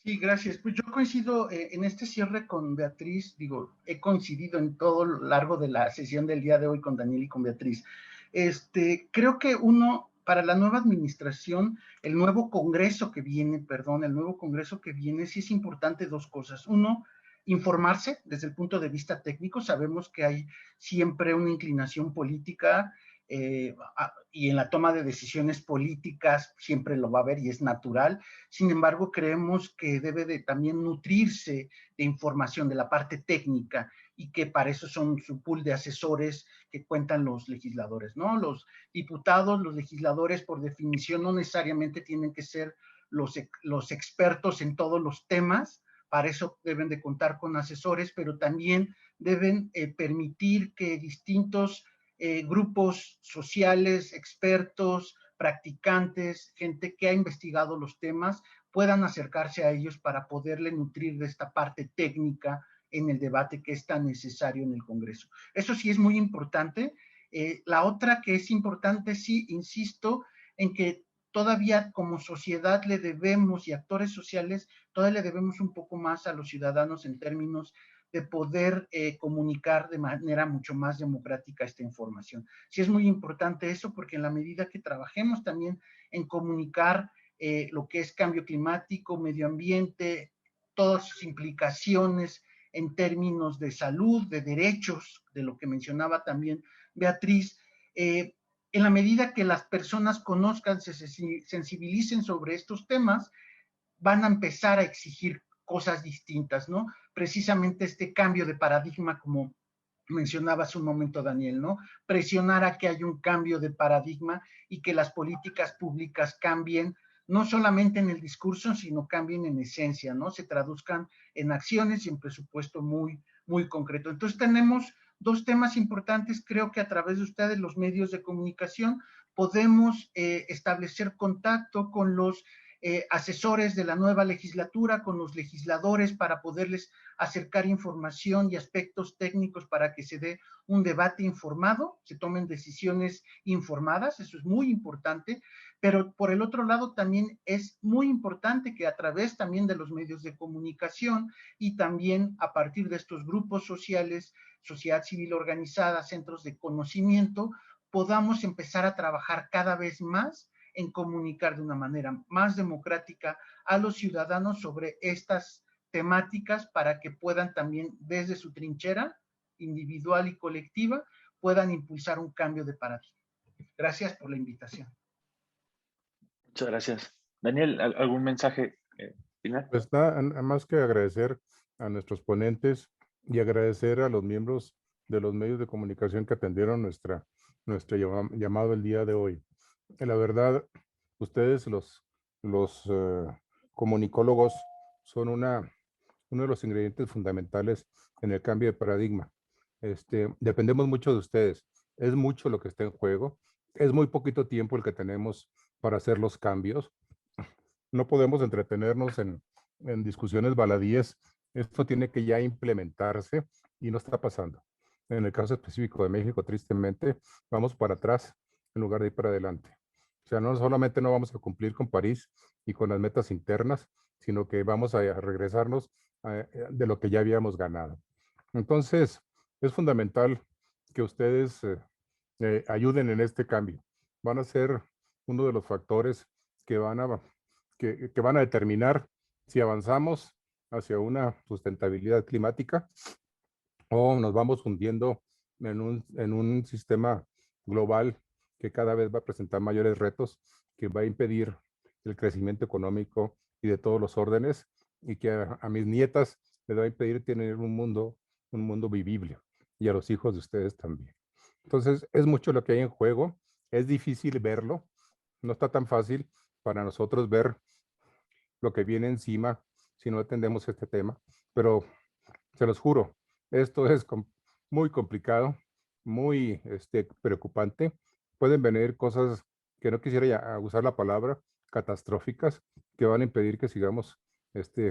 Sí, gracias. Pues yo coincido en este cierre con Beatriz. Digo, he coincidido en todo lo largo de la sesión del día de hoy con Daniel y con Beatriz. Creo que para la nueva administración, el nuevo Congreso que viene, sí es importante dos cosas. Uno, informarse desde el punto de vista técnico. Sabemos que hay siempre una inclinación política y en la toma de decisiones políticas siempre lo va a haber y es natural. Sin embargo, creemos que debe de también nutrirse de información de la parte técnica y que para eso son su pool de asesores que cuentan los legisladores, ¿no? Los diputados, los legisladores, por definición, no necesariamente tienen que ser los expertos en todos los temas. Para eso deben de contar con asesores, pero también deben permitir que distintos grupos sociales, expertos, practicantes, gente que ha investigado los temas, puedan acercarse a ellos para poderle nutrir de esta parte técnica en el debate que es tan necesario en el Congreso. Eso sí es muy importante. La otra que es importante, sí, insisto, en que todavía como sociedad le debemos, y actores sociales, todavía le debemos un poco más a los ciudadanos en términos de poder comunicar de manera mucho más democrática esta información. Sí es muy importante eso porque en la medida que trabajemos también en comunicar lo que es cambio climático, medio ambiente, todas sus implicaciones en términos de salud, de derechos, de lo que mencionaba también Beatriz, en la medida que las personas conozcan, se sensibilicen sobre estos temas, van a empezar a exigir cosas distintas, ¿no? Precisamente este cambio de paradigma, como mencionaba hace un momento Daniel, ¿no? Presionar a que haya un cambio de paradigma y que las políticas públicas cambien, no solamente en el discurso, sino cambien en esencia, ¿no? Se traduzcan en acciones y en presupuesto muy, muy concreto. Entonces tenemos dos temas importantes, creo que a través de ustedes, los medios de comunicación, podemos establecer contacto con los asesores de la nueva legislatura, con los legisladores para poderles acercar información y aspectos técnicos para que se dé un debate informado, se tomen decisiones informadas, eso es muy importante, pero por el otro lado también es muy importante que a través también de los medios de comunicación y también a partir de estos grupos sociales, sociedad civil organizada, centros de conocimiento, podamos empezar a trabajar cada vez más en comunicar de una manera más democrática a los ciudadanos sobre estas temáticas para que puedan también desde su trinchera individual y colectiva puedan impulsar un cambio de paradigma. Gracias por la invitación. Muchas gracias. Daniel, ¿algún mensaje final? Pues nada más que agradecer a nuestros ponentes y agradecer a los miembros de los medios de comunicación que atendieron nuestro llamado el día de hoy. La verdad, ustedes los comunicólogos son uno de los ingredientes fundamentales en el cambio de paradigma. Dependemos mucho de ustedes. Es mucho lo que está en juego. Es muy poquito tiempo el que tenemos para hacer los cambios. No podemos entretenernos en discusiones baladíes. Esto tiene que ya implementarse y no está pasando. En el caso específico de México, tristemente, vamos para atrás en lugar de ir para adelante. O sea, no solamente no vamos a cumplir con París y con las metas internas, sino que vamos a regresarnos de lo que ya habíamos ganado. Entonces, es fundamental que ustedes ayuden en este cambio. Van a ser uno de los factores que van a determinar si avanzamos hacia una sustentabilidad climática o nos vamos hundiendo en un sistema global que cada vez va a presentar mayores retos, que va a impedir el crecimiento económico y de todos los órdenes, y que a mis nietas les va a impedir tener un mundo vivible, y a los hijos de ustedes también. Entonces, es mucho lo que hay en juego, es difícil verlo, no está tan fácil para nosotros ver lo que viene encima si no atendemos este tema, pero se los juro, esto es muy complicado, muy preocupante. Pueden venir cosas que no quisiera ya usar la palabra, catastróficas, que van a impedir que sigamos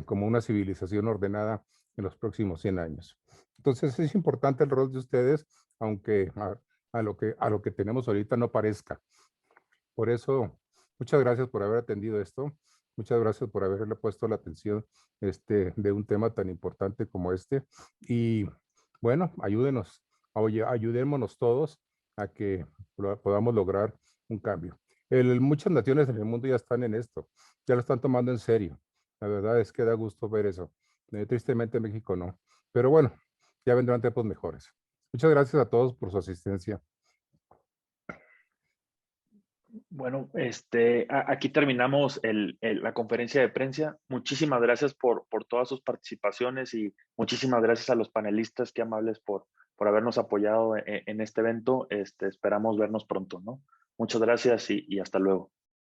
como una civilización ordenada en los próximos 100 años. Entonces es importante el rol de ustedes, aunque a lo que tenemos ahorita no parezca. Por eso, muchas gracias por haber atendido esto. Muchas gracias por haberle puesto la atención de un tema tan importante como este. Y bueno, ayúdenos, ayudémonos todos a que podamos lograr un cambio. Muchas naciones en el mundo ya están en esto, ya lo están tomando en serio. La verdad es que da gusto ver eso. Tristemente México no. Pero bueno, ya vendrán tiempos mejores. Muchas gracias a todos por su asistencia. Bueno, aquí terminamos la conferencia de prensa. Muchísimas gracias por todas sus participaciones y muchísimas gracias a los panelistas, qué amables por habernos apoyado en este evento. Esperamos vernos pronto, ¿no? Muchas gracias y hasta luego.